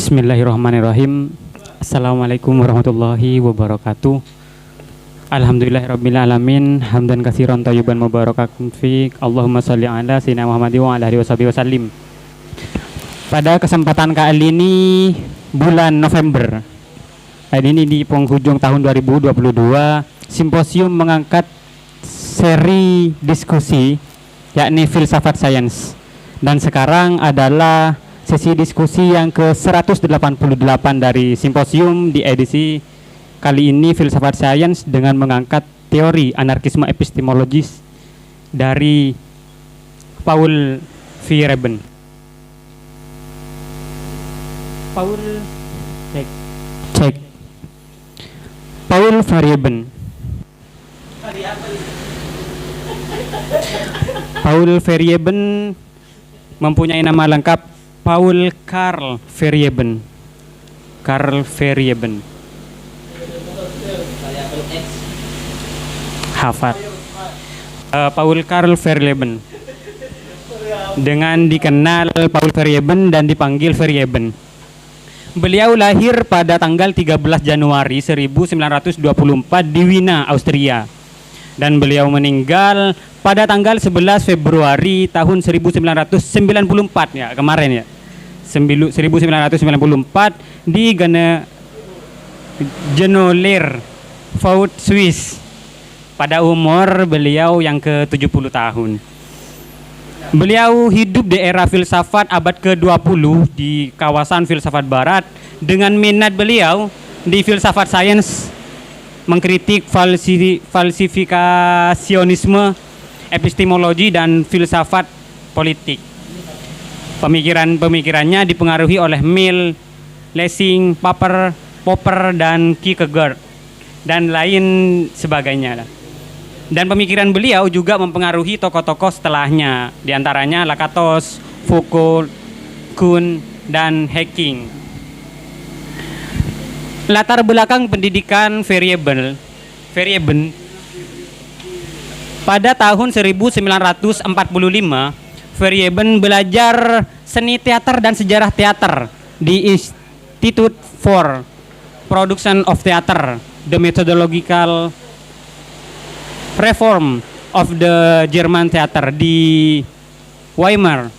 Bismillahirrahmanirrahim. Assalamualaikum warahmatullahi wabarakatuh. Alhamdulillahirabbil alamin, hamdan katsiran thayyiban mubarakatan fi. Allahumma shalli ala sayyidina Muhammad wa ala alihi wasallim. Pada kesempatan kali ini bulan November. Ini di penghujung tahun 2022, simposium mengangkat seri diskusi yakni filsafat sains. Dan sekarang adalah sesi diskusi yang ke-188 dari simposium di edisi kali ini filsafat sains dengan mengangkat teori anarkisme epistemologis dari Paul Verhaeren. Paul Verhaeren. Paul Verhaeren mempunyai nama lengkap Paul Karl Verhaeren. Hafal. Paul Karl Verhaeren. Dengan dikenal Paul Verhaeren dan dipanggil Verhaeren. Beliau lahir pada tanggal 13 Januari 1924 di Wina, Austria. Dan beliau meninggal pada tanggal 11 Februari tahun 1994 ya, kemarin ya. 1994 di Genolier, Vaud, Swiss. Pada umur beliau yang ke-70 tahun. Beliau hidup di era filsafat abad ke-20 di kawasan filsafat barat dengan minat beliau di filsafat sains, mengkritik falsifikasionisme, epistemologi dan filsafat politik. Pemikirannya dipengaruhi oleh Mill, Lessing, Popper dan Kierkegaard dan lain sebagainya. Dan pemikiran beliau juga mempengaruhi tokoh-tokoh setelahnya, diantaranya Lakatos, Foucault, Kuhn, dan Hacking. Latar belakang pendidikan Verhaeren pada tahun 1945, Verhaeren belajar seni teater dan sejarah teater di Institute for Production of Theater, the Methodological Reform of the German Theater di Weimar.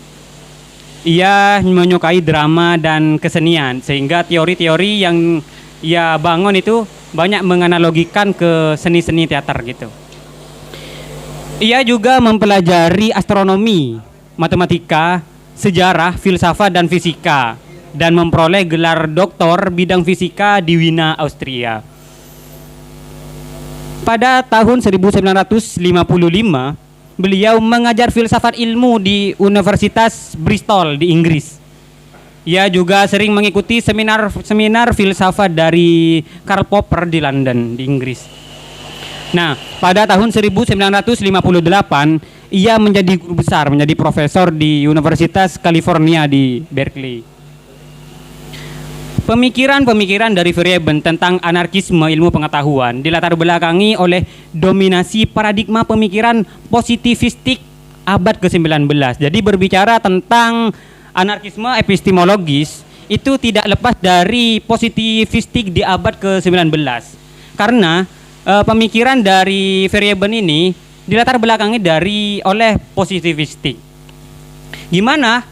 Ia menyukai drama dan kesenian sehingga teori-teori yang ia bangun itu banyak menganalogikan ke seni-seni teater gitu. Ia juga mempelajari astronomi, matematika, sejarah, filsafat dan fisika dan memperoleh gelar doktor bidang fisika di Wina, Austria. Pada tahun 1955, beliau mengajar filsafat ilmu di Universitas Bristol di Inggris. Ia juga sering mengikuti seminar filsafat dari Karl Popper di London, di Inggris. Nah, pada tahun 1958, ia menjadi guru besar, menjadi profesor di Universitas California di Berkeley. Pemikiran dari Verhaeren tentang anarkisme ilmu pengetahuan dilatar belakangi oleh dominasi paradigma pemikiran positivistik abad ke-19. Jadi berbicara tentang anarkisme epistemologis itu tidak lepas dari positivistik di abad ke-19. Karena pemikiran dari Verhaeren ini dilatar belakangi oleh positivistik. Gimana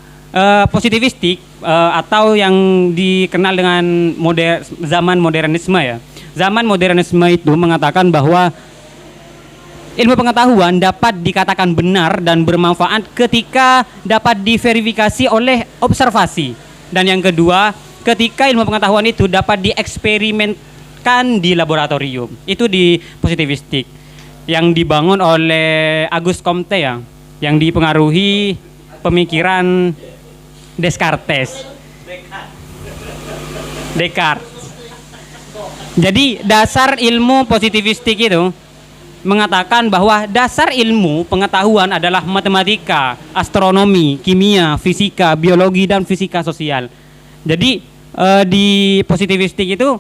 positivistik atau yang dikenal dengan zaman modernisme ya. Zaman modernisme itu mengatakan bahwa ilmu pengetahuan dapat dikatakan benar dan bermanfaat ketika dapat diverifikasi oleh observasi. Dan yang kedua, ketika ilmu pengetahuan itu dapat dieksperimenkan di laboratorium. Itu di positivistik yang dibangun oleh Auguste Comte ya, yang dipengaruhi pemikiran Descartes. Jadi dasar ilmu positivistik itu mengatakan bahwa dasar ilmu pengetahuan adalah matematika, astronomi, kimia, fisika, biologi dan fisika sosial. Jadi di positivistik itu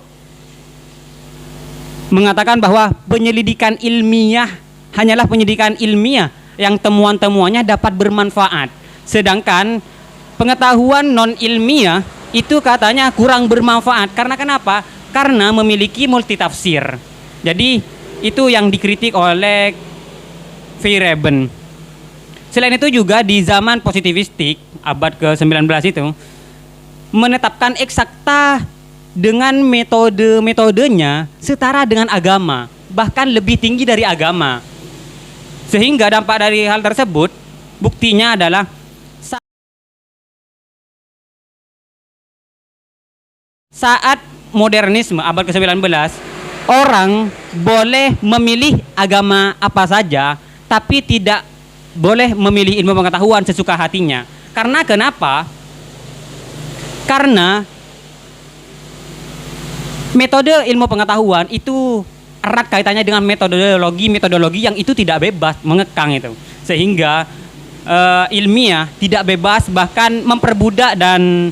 mengatakan bahwa penyelidikan ilmiah hanyalah penyelidikan ilmiah yang temuan-temuannya dapat bermanfaat. Sedangkan pengetahuan non ilmiah itu katanya kurang bermanfaat. Karena kenapa? Karena memiliki multitafsir. Jadi itu yang dikritik oleh Feyerabend. Selain itu juga di zaman positivistik abad ke-19 itu menetapkan eksakta dengan metode-metodenya setara dengan agama, bahkan lebih tinggi dari agama. Sehingga dampak dari hal tersebut buktinya adalah saat modernisme abad ke-19, orang boleh memilih agama apa saja, tapi tidak boleh memilih ilmu pengetahuan sesuka hatinya. Karena kenapa? Karena metode ilmu pengetahuan itu erat kaitannya dengan metodologi yang itu tidak bebas, mengekang itu. Sehingga ilmiah tidak bebas, bahkan memperbudak dan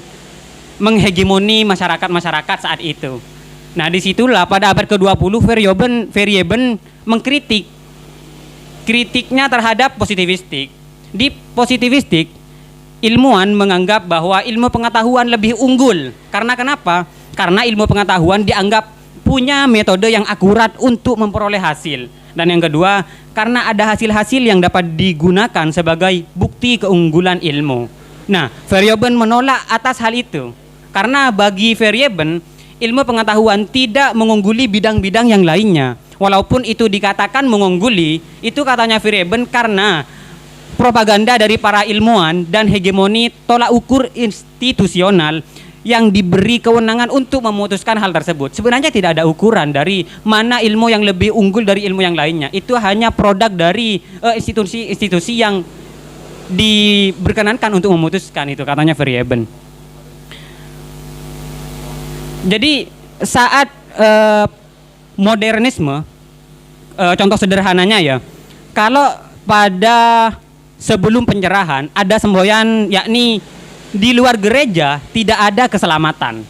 menghegemoni masyarakat saat itu. Nah, disitulah pada abad ke-20 Feyerabend kritiknya terhadap positivistik. Di positivistik, ilmuwan menganggap bahwa ilmu pengetahuan lebih unggul. Karena kenapa? Karena ilmu pengetahuan dianggap punya metode yang akurat untuk memperoleh hasil. Dan yang kedua, karena ada hasil-hasil yang dapat digunakan sebagai bukti keunggulan ilmu. Nah, Feyerabend menolak atas hal itu. Karena bagi Feyerabend, ilmu pengetahuan tidak mengungguli bidang-bidang yang lainnya. Walaupun itu dikatakan mengungguli, itu katanya Feyerabend karena propaganda dari para ilmuwan dan hegemoni tolak ukur institusional yang diberi kewenangan untuk memutuskan hal tersebut. Sebenarnya tidak ada ukuran dari mana ilmu yang lebih unggul dari ilmu yang lainnya. Itu hanya produk dari institusi-institusi yang diberkenankan untuk memutuskan, itu katanya Feyerabend. Jadi saat modernisme, contoh sederhananya ya, kalau pada sebelum pencerahan ada semboyan, yakni di luar gereja tidak ada keselamatan.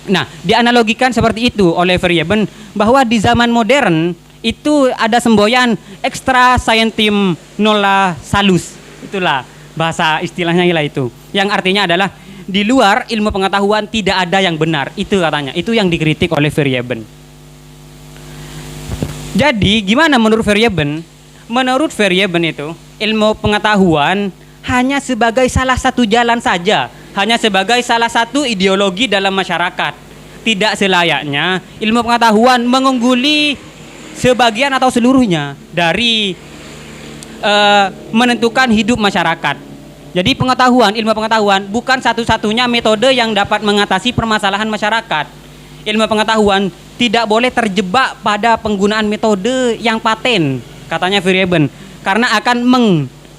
Nah, dianalogikan seperti itu oleh Feyerabend bahwa di zaman modern itu ada semboyan extra scientiam nulla salus. Itulah bahasa istilahnya itu. Yang artinya adalah di luar ilmu pengetahuan tidak ada yang benar. Itu katanya. Itu yang dikritik oleh Feyerabend. Jadi gimana menurut Feyerabend? Menurut Feyerabend itu ilmu pengetahuan hanya sebagai salah satu jalan saja, hanya sebagai salah satu ideologi dalam masyarakat. Tidak selayaknya ilmu pengetahuan mengungguli sebagian atau seluruhnya dari menentukan hidup masyarakat. Jadi ilmu pengetahuan bukan satu-satunya metode yang dapat mengatasi permasalahan masyarakat. Ilmu pengetahuan tidak boleh terjebak pada penggunaan metode yang paten, katanya Feyerabend, karena akan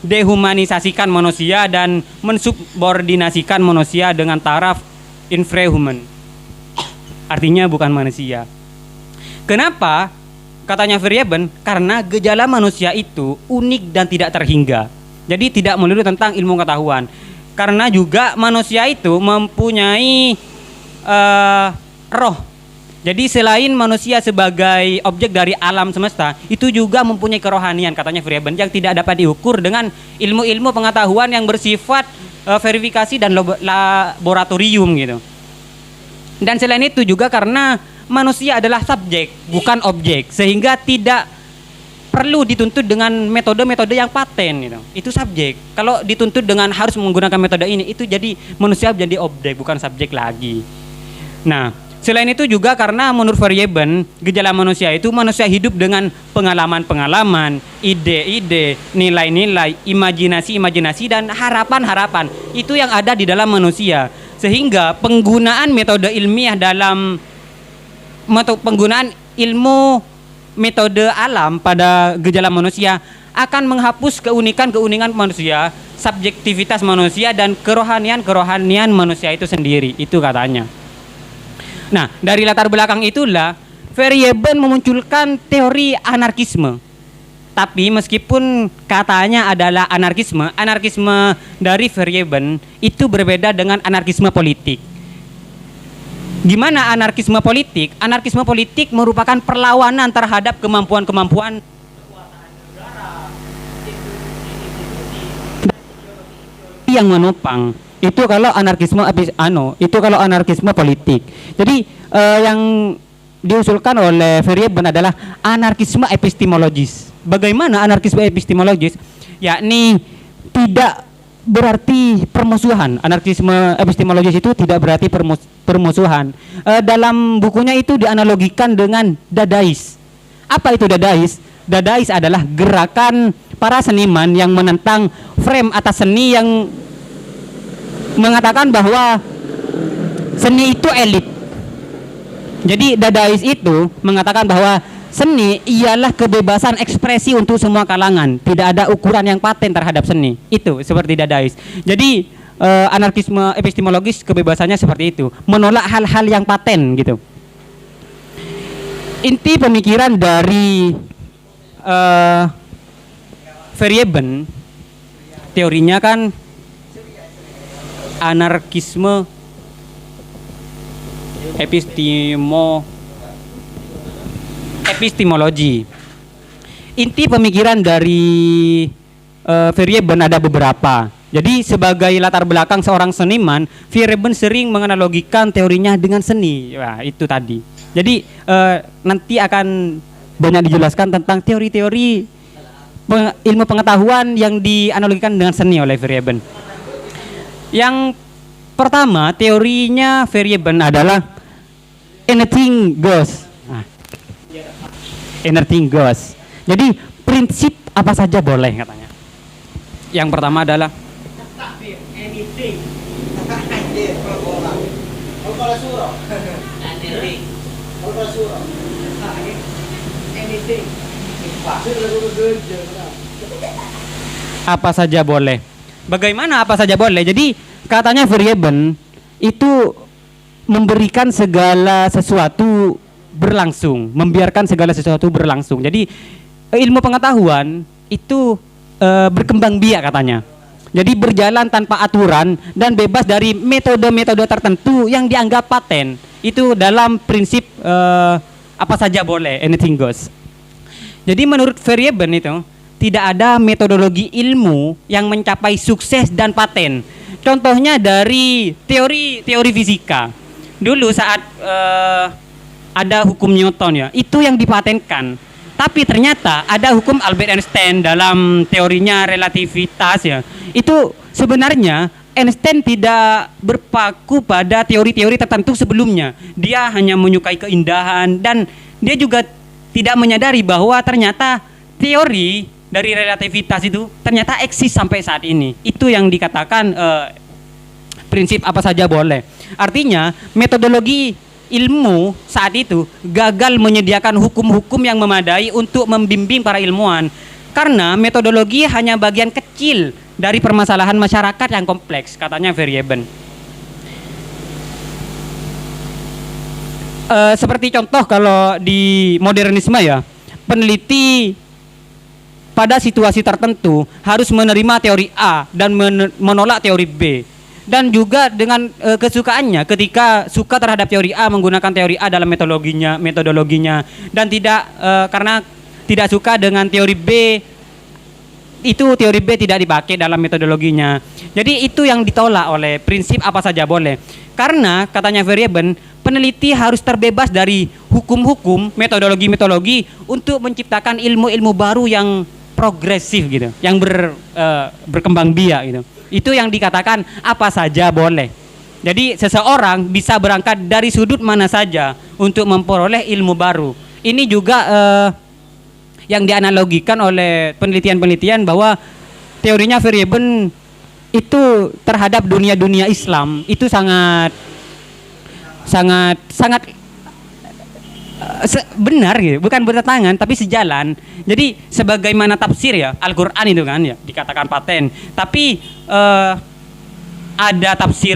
dehumanisasikan manusia dan mensubordinasikan manusia dengan taraf infrahuman. Artinya bukan manusia. Kenapa? Katanya Feyerabend, karena gejala manusia itu unik dan tidak terhingga. Jadi tidak melulu tentang ilmu pengetahuan. Karena juga manusia itu mempunyai roh. Jadi selain manusia sebagai objek dari alam semesta, itu juga mempunyai kerohanian, katanya Feyerabend, yang tidak dapat diukur dengan ilmu-ilmu pengetahuan yang bersifat verifikasi dan laboratorium gitu. Dan selain itu juga karena manusia adalah subjek, bukan objek, sehingga tidak perlu dituntut dengan metode-metode yang paten gitu. Itu subjek. Kalau dituntut dengan harus menggunakan metode ini, itu jadi manusia menjadi objek, bukan subjek lagi. Nah, selain itu juga karena menurut Feyerabend, gejala manusia itu manusia hidup dengan pengalaman-pengalaman, ide-ide, nilai-nilai, imajinasi-imajinasi, dan harapan-harapan. Itu yang ada di dalam manusia. Sehingga penggunaan metode ilmiah dalam penggunaan ilmu metode alam pada gejala manusia akan menghapus keunikan-keunikan manusia, subjektivitas manusia, dan kerohanian manusia itu sendiri. Itu katanya. Nah, dari latar belakang itulah Feyerabend memunculkan teori anarkisme. Tapi meskipun katanya adalah anarkisme dari Feyerabend itu berbeda dengan anarkisme politik. Gimana anarkisme politik? Anarkisme politik merupakan perlawanan terhadap kemampuan-kemampuan yang menopang. Itu kalau anarkisme itu kalau anarkisme politik. Jadi yang diusulkan oleh Feyerabend adalah anarkisme epistemologis. Bagaimana anarkisme epistemologis? Yakni tidak berarti permusuhan. Anarkisme epistemologis itu tidak berarti permusuhan. Dalam bukunya itu dianalogikan dengan Dadais. Apa itu Dadais? Dadais adalah gerakan para seniman yang menentang frame atas seni yang mengatakan bahwa seni itu elit. Jadi Dadais itu mengatakan bahwa seni ialah kebebasan ekspresi untuk semua kalangan. Tidak ada ukuran yang paten terhadap seni. Itu seperti Dadais. Jadi anarkisme epistemologis kebebasannya seperti itu, menolak hal-hal yang paten gitu. Inti pemikiran dari Feyerabend, teorinya kan anarkisme epistemologi. Inti pemikiran dari Feyerabend ada beberapa. Jadi sebagai latar belakang seorang seniman, Feyerabend sering menganalogikan teorinya dengan seni. Wah, itu tadi. Jadi nanti akan banyak dijelaskan tentang teori-teori ilmu pengetahuan yang dianalogikan dengan seni oleh Feyerabend. Yang pertama, teorinya Feyerabend adalah anything goes. Anything goes. Jadi prinsip apa saja boleh katanya. Yang pertama adalah anything. Apa saja boleh. Bagaimana apa saja boleh? Jadi katanya Feyerabend itu memberikan segala sesuatu berlangsung, membiarkan segala sesuatu berlangsung. Jadi ilmu pengetahuan itu berkembang biak katanya. Jadi berjalan tanpa aturan dan bebas dari metode-metode tertentu yang dianggap paten. Itu dalam prinsip apa saja boleh, anything goes. Jadi menurut Feyerabend itu tidak ada metodologi ilmu yang mencapai sukses dan paten. Contohnya dari teori fisika. Dulu saat ada hukum Newton ya, itu yang dipatenkan. Tapi ternyata ada hukum Albert Einstein dalam teorinya relativitas ya. Itu sebenarnya Einstein tidak berpaku pada teori-teori tertentu sebelumnya. Dia hanya menyukai keindahan dan dia juga tidak menyadari bahwa ternyata teori dari relativitas itu ternyata eksis sampai saat ini. Itu yang dikatakan prinsip apa saja boleh. Artinya metodologi ilmu saat itu gagal menyediakan hukum-hukum yang memadai untuk membimbing para ilmuwan. Karena metodologi hanya bagian kecil dari permasalahan masyarakat yang kompleks, katanya Feyerabend. Seperti contoh kalau di modernisme ya, peneliti pada situasi tertentu harus menerima teori A dan menolak teori B. Dan juga dengan kesukaannya ketika suka terhadap teori A menggunakan teori A dalam metodologinya dan tidak karena tidak suka dengan teori B, itu teori B tidak dipakai dalam metodologinya. Jadi itu yang ditolak oleh prinsip apa saja boleh. Karena katanya Feyerabend, peneliti harus terbebas dari hukum-hukum, metodologi-metodologi untuk menciptakan ilmu-ilmu baru yang progresif gitu, yang berkembang biak gitu. Itu yang dikatakan apa saja boleh. Jadi seseorang bisa berangkat dari sudut mana saja untuk memperoleh ilmu baru. Ini juga yang dianalogikan oleh penelitian-penelitian bahwa teorinya Feyerabend itu terhadap dunia Islam itu sangat benar gitu, bukan bertentangan tapi sejalan. Jadi sebagaimana tafsir ya, Al-Qur'an itu kan ya dikatakan paten, tapi ada tafsir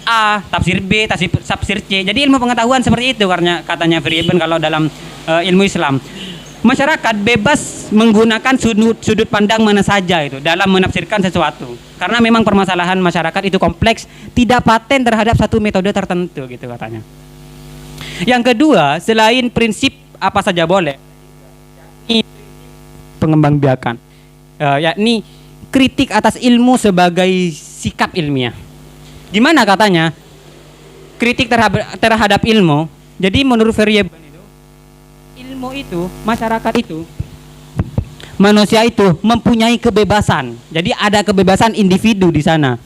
A, tafsir B, tafsir C. Jadi ilmu pengetahuan seperti itu karena katanya Feyerabend kalau dalam ilmu Islam. Masyarakat bebas menggunakan sudut pandang mana saja itu dalam menafsirkan sesuatu. Karena memang permasalahan masyarakat itu kompleks, tidak paten terhadap satu metode tertentu gitu katanya. Yang kedua, selain prinsip apa saja boleh, pengembangbiakan, yakni kritik atas ilmu sebagai sikap ilmiah. Gimana katanya? Kritik terhadap ilmu. Jadi menurut Verjeben itu, ilmu itu, masyarakat itu, manusia itu mempunyai kebebasan. Jadi ada kebebasan individu di sana.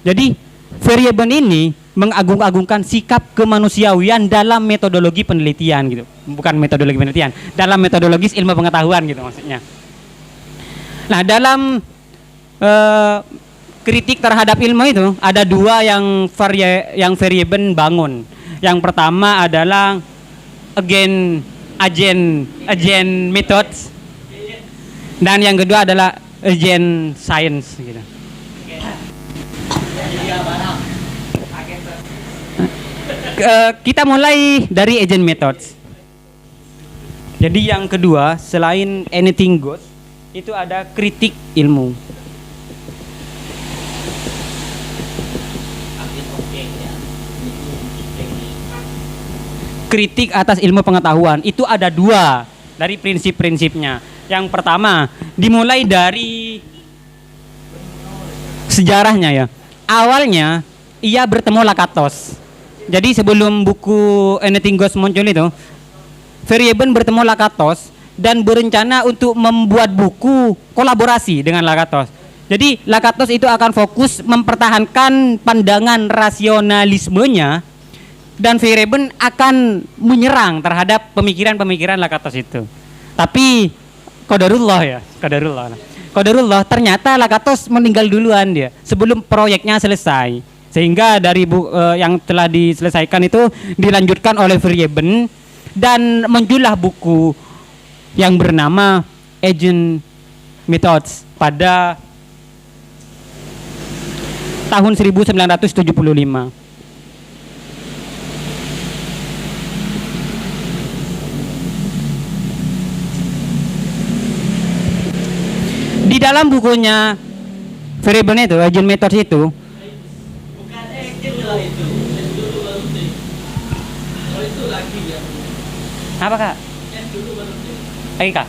Jadi Verjeben ini mengagung-agungkan sikap kemanusiawian dalam metodologi penelitian gitu. Bukan metodologi penelitian, dalam metodologis ilmu pengetahuan gitu maksudnya. Nah, dalam kritik terhadap ilmu itu ada dua yang Verjeben bangun. Yang pertama adalah agent methods, dan yang kedua adalah agent science gitu. Kita mulai dari agent methods. Jadi yang kedua selain anything goes itu ada kritik ilmu. Kritik atas ilmu pengetahuan itu ada dua dari prinsip-prinsipnya. Yang pertama dimulai dari sejarahnya ya. Awalnya ia bertemu Lakatos. Jadi sebelum buku Anything Goes muncul itu, Verjeben bertemu Lakatos dan berencana untuk membuat buku kolaborasi dengan Lakatos. Jadi Lakatos itu akan fokus mempertahankan pandangan rasionalismenya, dan Verjeben akan menyerang terhadap pemikiran-pemikiran Lakatos itu. Tapi qadarullah ternyata Lakatos meninggal duluan dia sebelum proyeknya selesai. Sehingga dari yang telah diselesaikan itu dilanjutkan oleh Verjeben dan muncullah buku yang bernama Agent Methods pada tahun 1975. Di dalam bukunya Verjeben itu, Agent Methods itu, bukan agent lah itu dulu baru deh. Kalau itu lagi ya. apa kak? Dulu baru deh. Lagi kak?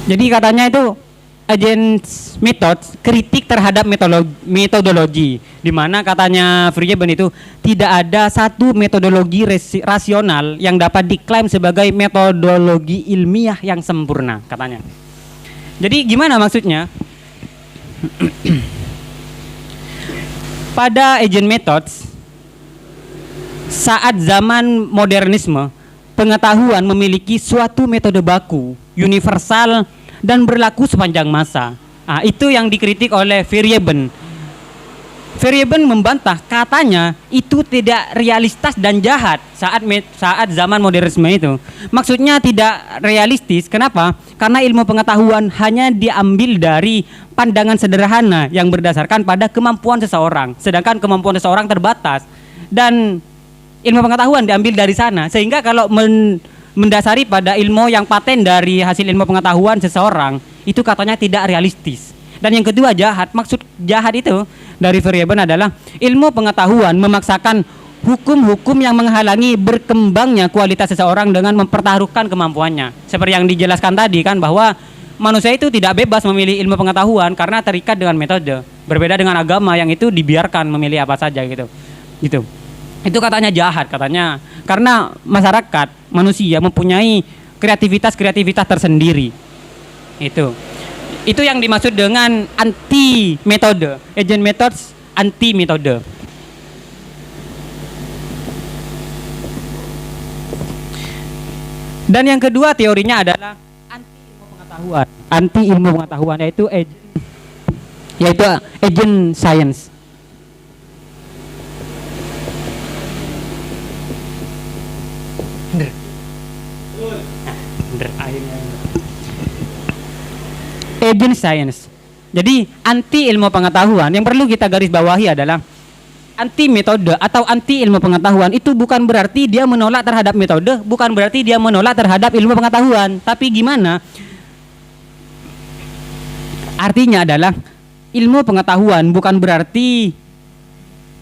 Jadi katanya itu agent methods kritik terhadap metodologi, di mana katanya Verjeben itu tidak ada satu metodologi rasional yang dapat diklaim sebagai metodologi ilmiah yang sempurna katanya. Jadi gimana maksudnya? Pada agent methods saat zaman modernisme, pengetahuan memiliki suatu metode baku, universal dan berlaku sepanjang masa. Nah, itu yang dikritik oleh Verjeben. Verjeben membantah, katanya itu tidak realistis dan jahat saat zaman modernisme itu. Maksudnya tidak realistis. Kenapa? Karena ilmu pengetahuan hanya diambil dari pandangan sederhana yang berdasarkan pada kemampuan seseorang, sedangkan kemampuan seseorang terbatas. Dan ilmu pengetahuan diambil dari sana, sehingga kalau mendasari pada ilmu yang paten dari hasil ilmu pengetahuan seseorang, itu katanya tidak realistis. Dan yang kedua jahat. Maksud jahat itu dari Verjeben adalah ilmu pengetahuan memaksakan hukum-hukum yang menghalangi berkembangnya kualitas seseorang dengan mempertaruhkan kemampuannya. Seperti yang dijelaskan tadi kan, bahwa manusia itu tidak bebas memilih ilmu pengetahuan karena terikat dengan metode. Berbeda dengan agama yang itu dibiarkan memilih apa saja gitu. Itu katanya jahat katanya, karena masyarakat manusia mempunyai kreativitas tersendiri. Itu yang dimaksud dengan anti metode, agent methods anti metode. Dan yang kedua teorinya adalah anti ilmu pengetahuan yaitu agent science. Agent science. Jadi anti ilmu pengetahuan yang perlu kita garis bawahi adalah anti metode atau anti ilmu pengetahuan. Itu bukan berarti dia menolak terhadap metode, bukan berarti dia menolak terhadap ilmu pengetahuan. Tapi gimana? Artinya adalah ilmu pengetahuan bukan berarti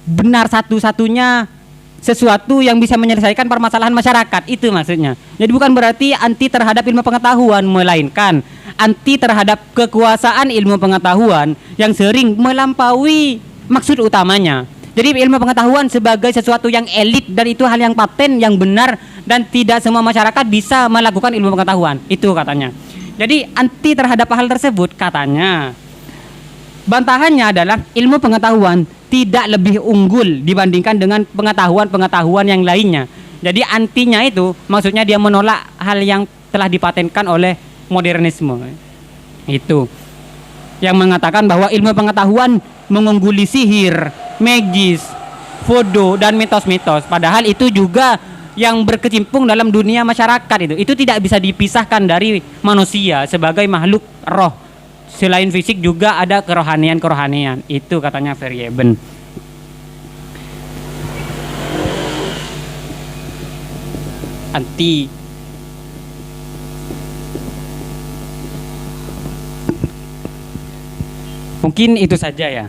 benar satu-satunya sesuatu yang bisa menyelesaikan permasalahan masyarakat, itu maksudnya. Jadi bukan berarti anti terhadap ilmu pengetahuan, melainkan anti terhadap kekuasaan ilmu pengetahuan yang sering melampaui maksud utamanya. Jadi ilmu pengetahuan sebagai sesuatu yang elit dan itu hal yang paten, yang benar dan tidak semua masyarakat bisa melakukan ilmu pengetahuan. Itu katanya. Jadi anti terhadap hal tersebut katanya. Bantahannya adalah ilmu pengetahuan tidak lebih unggul dibandingkan dengan pengetahuan-pengetahuan yang lainnya. Jadi antinya itu maksudnya dia menolak hal yang telah dipatenkan oleh modernisme. Itu yang mengatakan bahwa ilmu pengetahuan mengungguli sihir, magis, voodoo dan mitos-mitos. Padahal itu juga yang berkecimpung dalam dunia masyarakat itu. Itu tidak bisa dipisahkan dari manusia sebagai makhluk roh. Selain fisik juga ada kerohanian-kerohanian. Itu katanya Verjeben. Anti. Mungkin itu saja ya.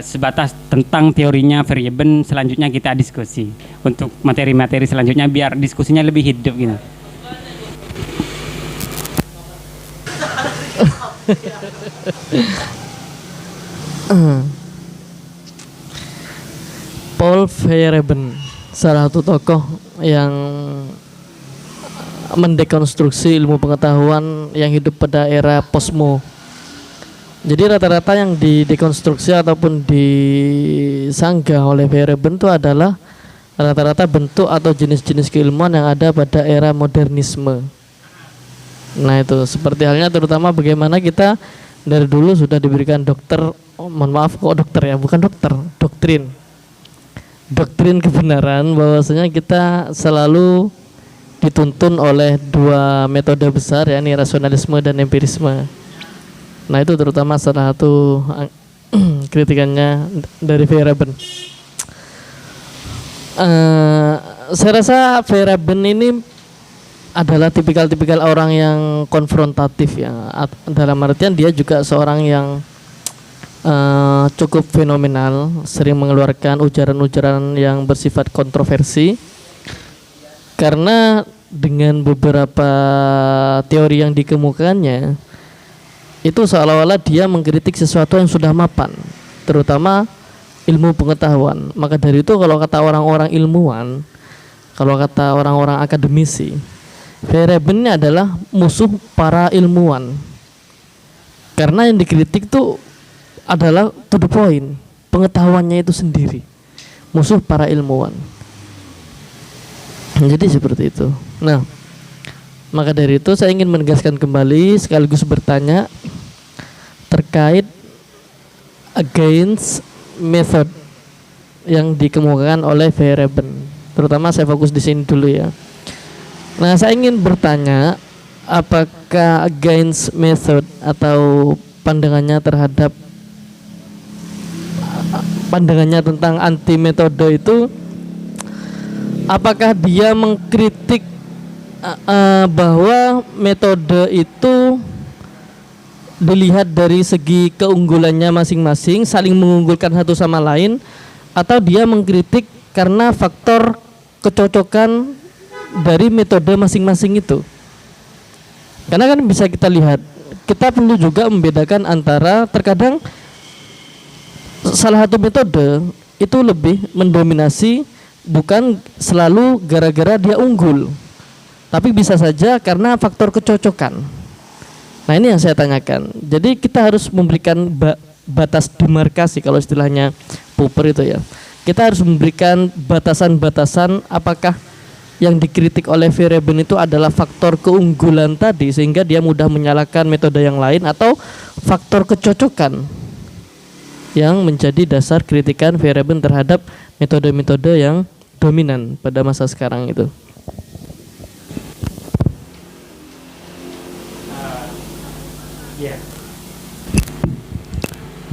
Sebatas tentang teorinya Verjeben, selanjutnya kita diskusi untuk materi-materi selanjutnya biar diskusinya lebih hidup gitu. Paul Verjeben, salah satu tokoh yang mendekonstruksi ilmu pengetahuan yang hidup pada era posmo. Jadi rata-rata yang didekonstruksi ataupun disanggah oleh Verjeben itu adalah rata-rata bentuk atau jenis-jenis keilmuan yang ada pada era modernisme. Nah itu seperti halnya terutama bagaimana kita dari dulu sudah diberikan doktrin kebenaran, bahwasanya kita selalu dituntun oleh dua metode besar, yakni rasionalisme dan empirisme. Nah itu terutama salah satu kritikannya dari Verjeben. Saya rasa Verjeben ini adalah tipikal orang yang konfrontatif ya. Dalam artian dia juga seorang yang cukup fenomenal, sering mengeluarkan ujaran-ujaran yang bersifat kontroversi. Karena dengan beberapa teori yang dikemukakannya itu seolah-olah dia mengkritik sesuatu yang sudah mapan, terutama ilmu pengetahuan. Maka dari itu kalau kata orang-orang ilmuwan, kalau kata orang-orang akademisi, Verjeben ini adalah musuh para ilmuwan. Karena yang dikritik itu adalah to the point, pengetahuannya itu sendiri, musuh para ilmuwan. Jadi seperti itu. Nah, maka dari itu saya ingin menegaskan kembali sekaligus bertanya terkait against method yang dikemukakan oleh Verjeben. Terutama saya fokus di sini dulu ya. Nah, saya ingin bertanya apakah against method atau pandangannya tentang anti metode itu, apakah dia mengkritik bahwa metode itu dilihat dari segi keunggulannya masing-masing, saling mengunggulkan satu sama lain, atau dia mengkritik karena faktor kecocokan dari metode masing-masing itu? Karena kan bisa kita lihat, kita perlu juga membedakan antara terkadang salah satu metode itu lebih mendominasi bukan selalu gara-gara dia unggul, tapi bisa saja karena faktor kecocokan. Nah ini yang saya tanyakan. Jadi kita harus memberikan batas demarkasi, kalau istilahnya Popper itu ya. Kita harus memberikan batasan-batasan apakah yang dikritik oleh Verjeben itu adalah faktor keunggulan tadi sehingga dia mudah menyalahkan metode yang lain, atau faktor kecocokan yang menjadi dasar kritikan Verjeben terhadap metode-metode yang dominan pada masa sekarang itu.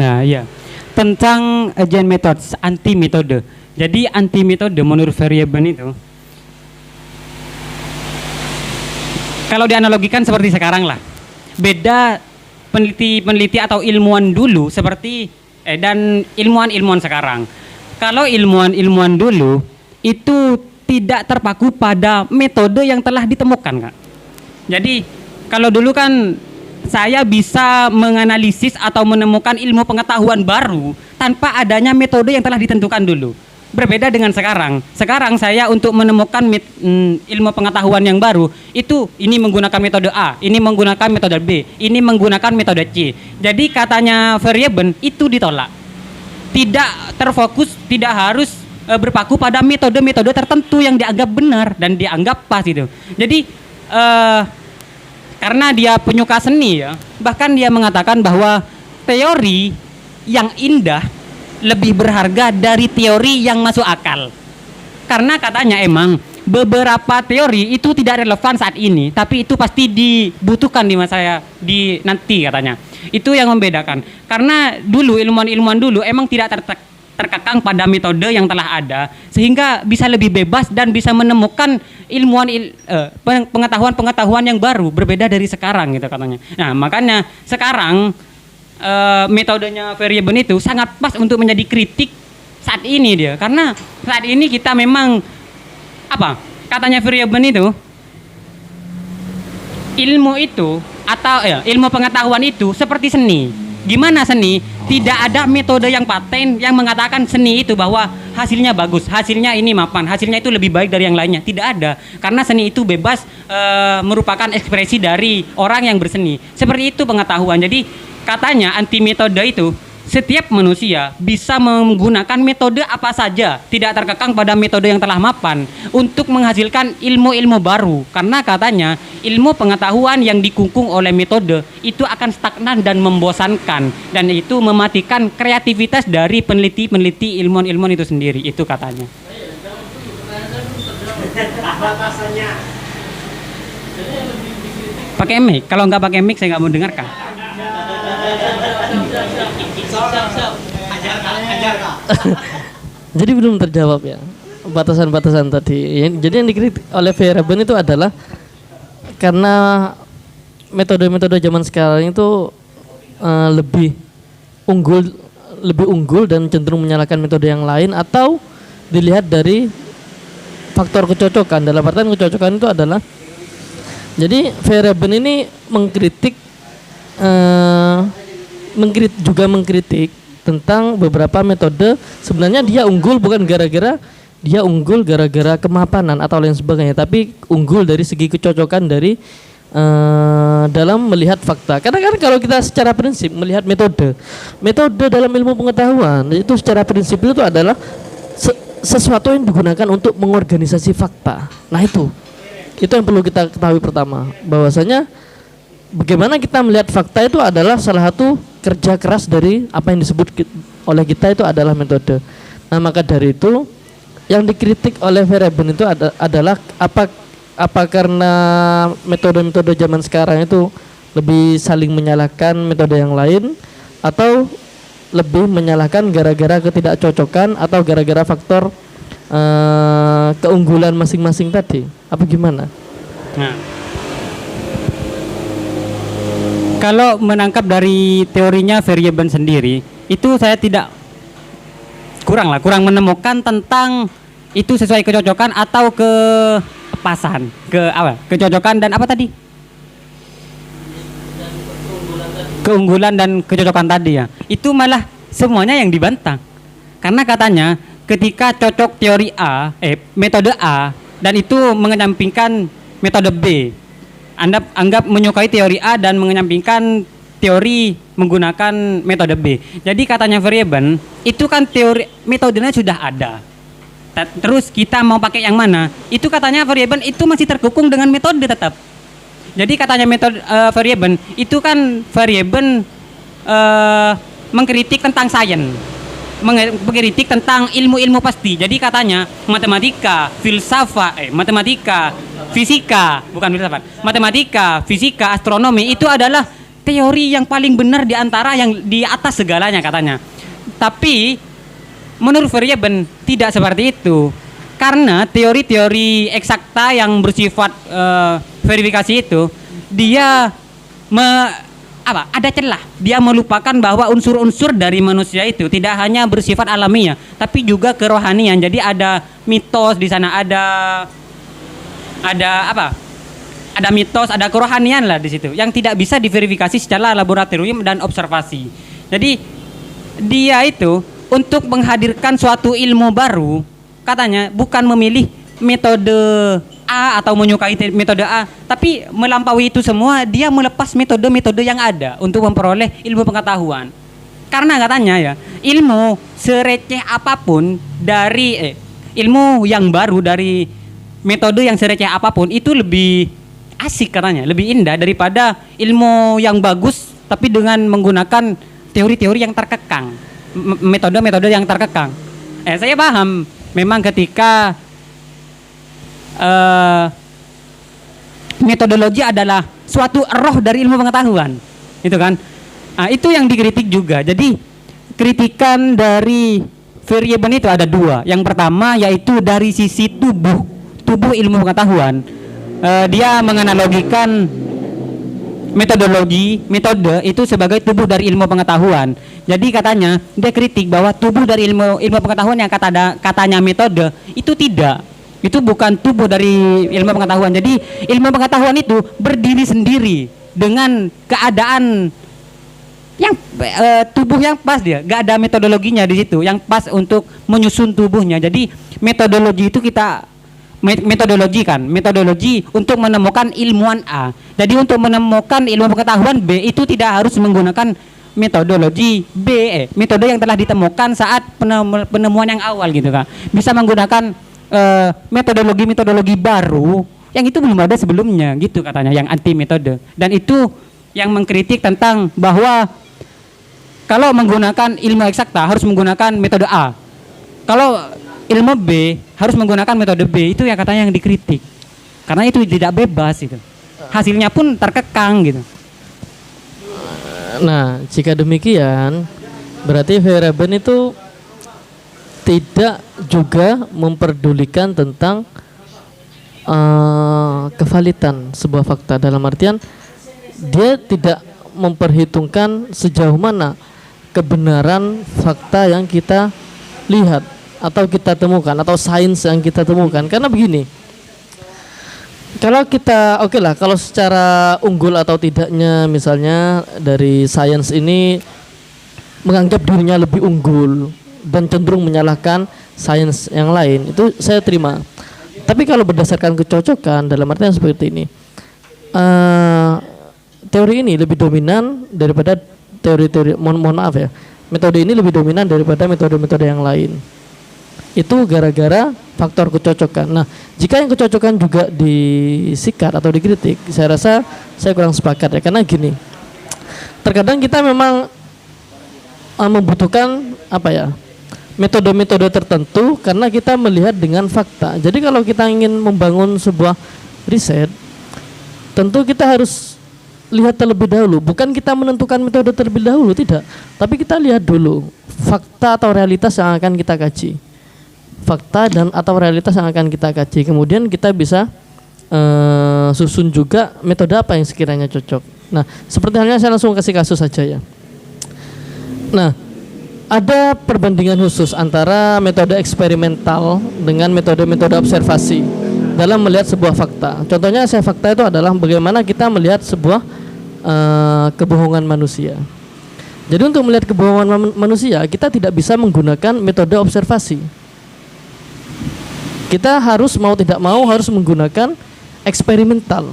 Nah, ya. Tentang agent methods, anti metode. Jadi anti metode menurut Verjeben itu kalau dianalogikan seperti sekarang lah. Beda peneliti-peneliti atau ilmuwan dulu seperti dan ilmuwan-ilmuwan sekarang. Kalau ilmuwan-ilmuwan dulu itu tidak terpaku pada metode yang telah ditemukan, Kak. Jadi kalau dulu kan saya bisa menganalisis atau menemukan ilmu pengetahuan baru tanpa adanya metode yang telah ditentukan dulu. Berbeda dengan sekarang. Sekarang saya untuk menemukan ilmu pengetahuan yang baru, itu ini menggunakan metode A, ini menggunakan metode B, ini menggunakan metode C. Jadi katanya variabel itu ditolak. Tidak terfokus, tidak harus berpaku pada metode-metode tertentu yang dianggap benar dan dianggap pas itu. Jadi karena dia penyuka seni ya, bahkan dia mengatakan bahwa teori yang indah lebih berharga dari teori yang masuk akal. Karena katanya emang beberapa teori itu tidak relevan saat ini, tapi itu pasti dibutuhkan di masa di nanti katanya. Itu yang membedakan. Karena dulu ilmuwan-ilmuwan dulu emang tidak terkekang pada metode yang telah ada, sehingga bisa lebih bebas dan bisa menemukan pengetahuan-pengetahuan yang baru berbeda dari sekarang gitu katanya. Nah, makanya sekarang metodenya variabel itu sangat pas untuk menjadi kritik saat ini dia, karena saat ini kita memang apa katanya variabel itu ilmu itu atau ilmu pengetahuan itu seperti seni. Gimana seni? Tidak ada metode yang paten yang mengatakan seni itu bahwa hasilnya bagus, hasilnya ini mapan, hasilnya itu lebih baik dari yang lainnya. Tidak ada, karena seni itu bebas merupakan ekspresi dari orang yang berseni. Seperti itu pengetahuan. Jadi katanya anti metode itu setiap manusia bisa menggunakan metode apa saja, tidak terkekang pada metode yang telah mapan untuk menghasilkan ilmu-ilmu baru. Karena katanya ilmu pengetahuan yang dikungkung oleh metode itu akan stagnan dan membosankan, dan itu mematikan kreativitas dari peneliti-peneliti ilmuwan-ilmuwan itu sendiri. Itu katanya. Pakai mic, kalau nggak pakai mic saya nggak mau dengarkan. Jadi belum terjawab ya batasan-batasan tadi. Jadi yang dikritik oleh variabel itu adalah karena metode-metode zaman sekarang itu lebih unggul dan cenderung menyalahkan metode yang lain, atau dilihat dari faktor kecocokan. Dalam artian kecocokan itu adalah, jadi variabel ini mengkritik mengkritik tentang beberapa metode. Sebenarnya dia unggul bukan gara-gara kemapanan atau lain sebagainya, tapi unggul dari segi kecocokan dari dalam melihat fakta. Karena kan kalau kita secara prinsip melihat metode dalam ilmu pengetahuan itu secara prinsip itu adalah sesuatu yang digunakan untuk mengorganisasi fakta. Nah itu yang perlu kita ketahui pertama, bahwasanya bagaimana kita melihat fakta itu adalah salah satu kerja keras dari apa yang disebut oleh kita itu adalah metode. Nah, maka dari itu yang dikritik oleh variabel itu adalah apa karena metode-metode zaman sekarang itu lebih saling menyalahkan metode yang lain, atau lebih menyalahkan gara-gara ketidakcocokan atau gara-gara faktor keunggulan masing-masing tadi, apa gimana? Nah, kalau menangkap dari teorinya variabel sendiri, itu saya tidak kurang menemukan tentang itu sesuai kecocokan atau kepasan, kecocokan dan apa tadi? Keunggulan dan kecocokan tadi ya. Itu malah semuanya yang dibantah. Karena katanya ketika cocok teori metode A dan itu mengenyampingkan metode B, Anda anggap menyukai teori A dan mengenyampingkan teori menggunakan metode B. Jadi katanya variabel itu kan teori metodenya sudah ada. Terus kita mau pakai yang mana? Itu katanya variabel itu masih terkukung dengan metode tetap. Jadi katanya metode variabel itu kan variabel mengkritik tentang sains, mengkritik tentang ilmu-ilmu pasti. Jadi katanya matematika, fisika, astronomi itu adalah teori yang paling benar di antara yang di atas segalanya katanya. Tapi menurut variabel tidak seperti itu. Karena teori-teori eksakta yang bersifat verifikasi itu dia ada celah. Dia melupakan bahwa unsur-unsur dari manusia itu tidak hanya bersifat alamiah, tapi juga kerohanian. Jadi ada mitos di sana, ada ada mitos, ada kerohanian lah di situ yang tidak bisa diverifikasi secara laboratorium dan observasi. Jadi dia itu untuk menghadirkan suatu ilmu baru, katanya bukan memilih metode A atau menyukai metode A, tapi melampaui itu semua, dia melepas metode-metode yang ada untuk memperoleh ilmu pengetahuan. Karena katanya ya, ilmu sereceh apapun dari ilmu yang baru dari metode yang sereceh apapun itu lebih asik katanya, lebih indah daripada ilmu yang bagus tapi dengan menggunakan teori-teori yang terkekang, metode-metode yang terkekang. Saya paham memang ketika metodologi adalah suatu roh dari ilmu pengetahuan, itu kan. Itu yang dikritik juga. Jadi kritikan dari Feyerabend itu ada dua. Yang pertama yaitu dari sisi tubuh ilmu pengetahuan. Dia menganalogikan metode itu sebagai tubuh dari ilmu pengetahuan. Jadi katanya dia kritik bahwa tubuh dari ilmu pengetahuan yang katanya metode itu tidak. Itu bukan tubuh dari ilmu pengetahuan. Jadi ilmu pengetahuan itu berdiri sendiri dengan keadaan yang tubuh yang pas, dia gak ada metodologinya di situ yang pas untuk menyusun tubuhnya. Jadi metodologi itu metodologi untuk menemukan ilmuwan A. Jadi untuk menemukan ilmu pengetahuan B itu tidak harus menggunakan metodologi B, metode yang telah ditemukan saat penemuan yang awal gitu kan. Bisa menggunakan metodologi baru yang itu belum ada sebelumnya gitu katanya, yang anti metode. Dan itu yang mengkritik tentang bahwa kalau menggunakan ilmu eksakta harus menggunakan metode A, kalau ilmu B harus menggunakan metode B. Itu yang katanya yang dikritik karena itu tidak bebas, itu hasilnya pun terkekang gitu. Nah, jika demikian berarti Feyerabend itu tidak juga memperdulikan tentang kevalitan sebuah fakta, dalam artian dia tidak memperhitungkan sejauh mana kebenaran fakta yang kita lihat atau kita temukan atau sains yang kita temukan. Karena begini, kalau kita kalau secara unggul atau tidaknya misalnya dari sains ini menganggap dirinya lebih unggul dan cenderung menyalahkan sains yang lain, itu saya terima. Tapi kalau berdasarkan kecocokan, dalam artian seperti ini, teori ini lebih dominan daripada teori-teori, mohon maaf ya, metode ini lebih dominan daripada metode-metode yang lain. Itu gara-gara faktor kecocokan. Nah, jika yang kecocokan juga disikat atau dikritik, saya rasa saya kurang sepakat ya, karena gini, terkadang kita memang membutuhkan metode-metode tertentu karena kita melihat dengan fakta. Jadi kalau kita ingin membangun sebuah riset, tentu kita harus lihat terlebih dahulu. Bukan kita menentukan metode terlebih dahulu, tidak. Tapi kita lihat dulu fakta atau realitas yang akan kita kaji. Fakta dan atau realitas yang akan kita kaji. Kemudian kita bisa susun juga metode apa yang sekiranya cocok. Nah, seperti halnya saya langsung kasih kasus saja ya. Nah, ada perbandingan khusus antara metode eksperimental dengan metode-metode observasi dalam melihat sebuah fakta. Contohnya fakta itu adalah bagaimana kita melihat sebuah kebohongan manusia. Jadi untuk melihat kebohongan manusia, kita tidak bisa menggunakan metode observasi. Kita harus mau tidak mau harus menggunakan eksperimental.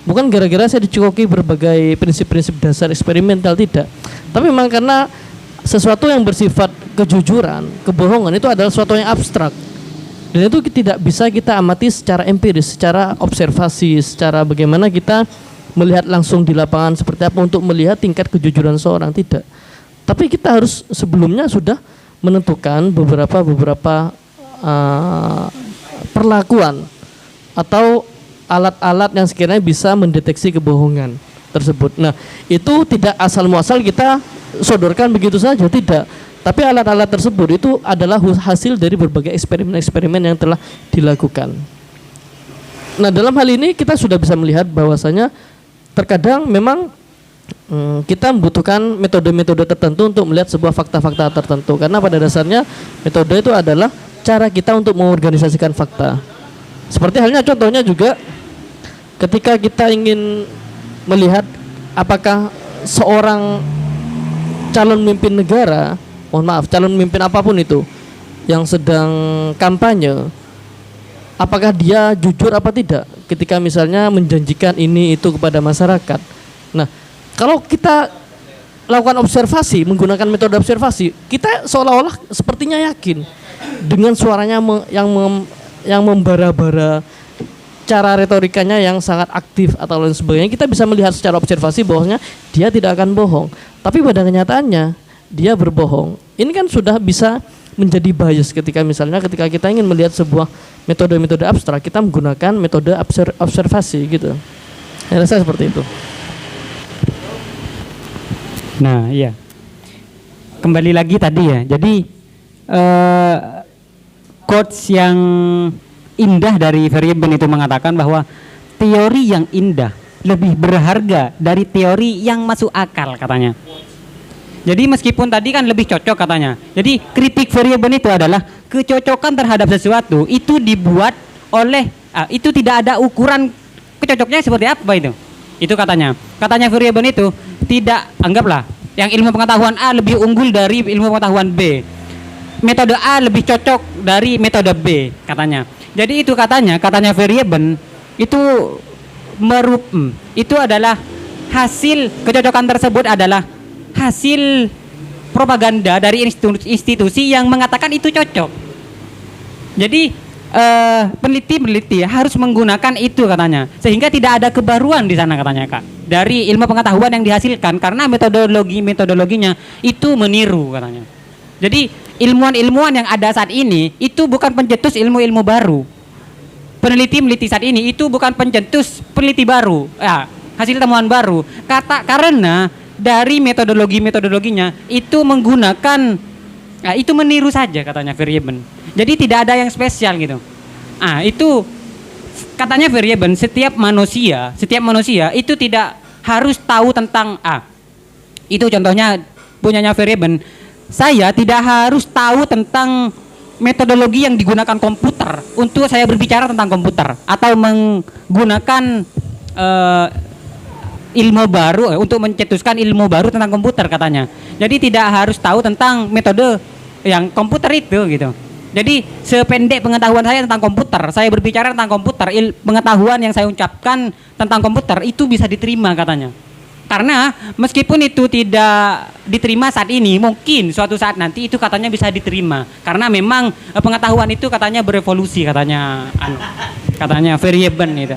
Bukan gara-gara saya dicekoki berbagai prinsip-prinsip dasar eksperimental, tidak. Tapi memang karena sesuatu yang bersifat kejujuran, kebohongan itu adalah sesuatu yang abstrak. Dan itu tidak bisa kita amati secara empiris, secara observasi, secara bagaimana kita melihat langsung di lapangan seperti apa untuk melihat tingkat kejujuran seorang, tidak. Tapi kita harus sebelumnya sudah menentukan beberapa perlakuan atau alat-alat yang sekiranya bisa mendeteksi kebohongan tersebut. Nah, itu tidak asal muasal kita sodorkan begitu saja, tidak. Tapi alat-alat tersebut itu adalah hasil dari berbagai eksperimen-eksperimen yang telah dilakukan. Nah, dalam hal ini kita sudah bisa melihat bahwasanya terkadang memang kita membutuhkan metode-metode tertentu untuk melihat sebuah fakta-fakta tertentu. Karena pada dasarnya metode itu adalah cara kita untuk mengorganisasikan fakta. Seperti halnya contohnya juga ketika kita ingin melihat apakah seorang calon pemimpin negara, calon pemimpin apapun itu yang sedang kampanye, apakah dia jujur apa tidak ketika misalnya menjanjikan ini itu kepada masyarakat. Nah, kalau kita lakukan observasi, menggunakan metode observasi, kita seolah-olah sepertinya yakin dengan suaranya yang membara-bara, cara retorikanya yang sangat aktif atau lain sebagainya. Kita bisa melihat secara observasi bahwasanya dia tidak akan bohong, tapi pada kenyataannya dia berbohong. Ini kan sudah bisa menjadi bias ketika kita ingin melihat sebuah metode-metode abstrak, kita menggunakan metode observasi gitu. Saya rasa seperti itu. Nah, iya. Kembali lagi tadi ya. Jadi quotes yang indah dari Verjeben itu mengatakan bahwa teori yang indah lebih berharga dari teori yang masuk akal, katanya. Jadi meskipun tadi kan lebih cocok katanya. Jadi kritik Verjeben itu adalah kecocokan terhadap sesuatu itu dibuat oleh itu tidak ada ukuran kecocoknya seperti apa itu. Itu katanya. Katanya Verjeben itu tidak, anggaplah yang ilmu pengetahuan A lebih unggul dari ilmu pengetahuan B. Metode A lebih cocok dari metode B, katanya. Jadi itu katanya Verjeben itu itu adalah hasil kecocokan tersebut adalah hasil propaganda dari institusi yang mengatakan itu cocok. Jadi peneliti harus menggunakan itu katanya, sehingga tidak ada kebaruan di sana katanya Kak dari ilmu pengetahuan yang dihasilkan karena metodologinya itu meniru katanya. Jadi ilmuwan yang ada saat ini itu bukan pencetus ilmu-ilmu baru. Peneliti saat ini itu bukan pencetus peneliti baru, hasil temuan baru. Karena dari metodologinya itu menggunakan itu meniru saja katanya Verjeben. Jadi tidak ada yang spesial gitu. Itu katanya Verjeben, setiap manusia itu tidak harus tahu tentang itu contohnya punyanya Verjeben. Saya tidak harus tahu tentang metodologi yang digunakan komputer untuk saya berbicara tentang komputer atau menggunakan ilmu baru untuk mencetuskan ilmu baru tentang komputer katanya. Jadi tidak harus tahu tentang metode yang komputer itu gitu. Jadi sependek pengetahuan saya tentang komputer, saya berbicara tentang komputer, pengetahuan yang saya ucapkan tentang komputer itu bisa diterima katanya. Karena meskipun itu tidak diterima saat ini, mungkin suatu saat nanti itu katanya bisa diterima. Karena memang pengetahuan itu katanya berevolusi katanya Verjeben itu.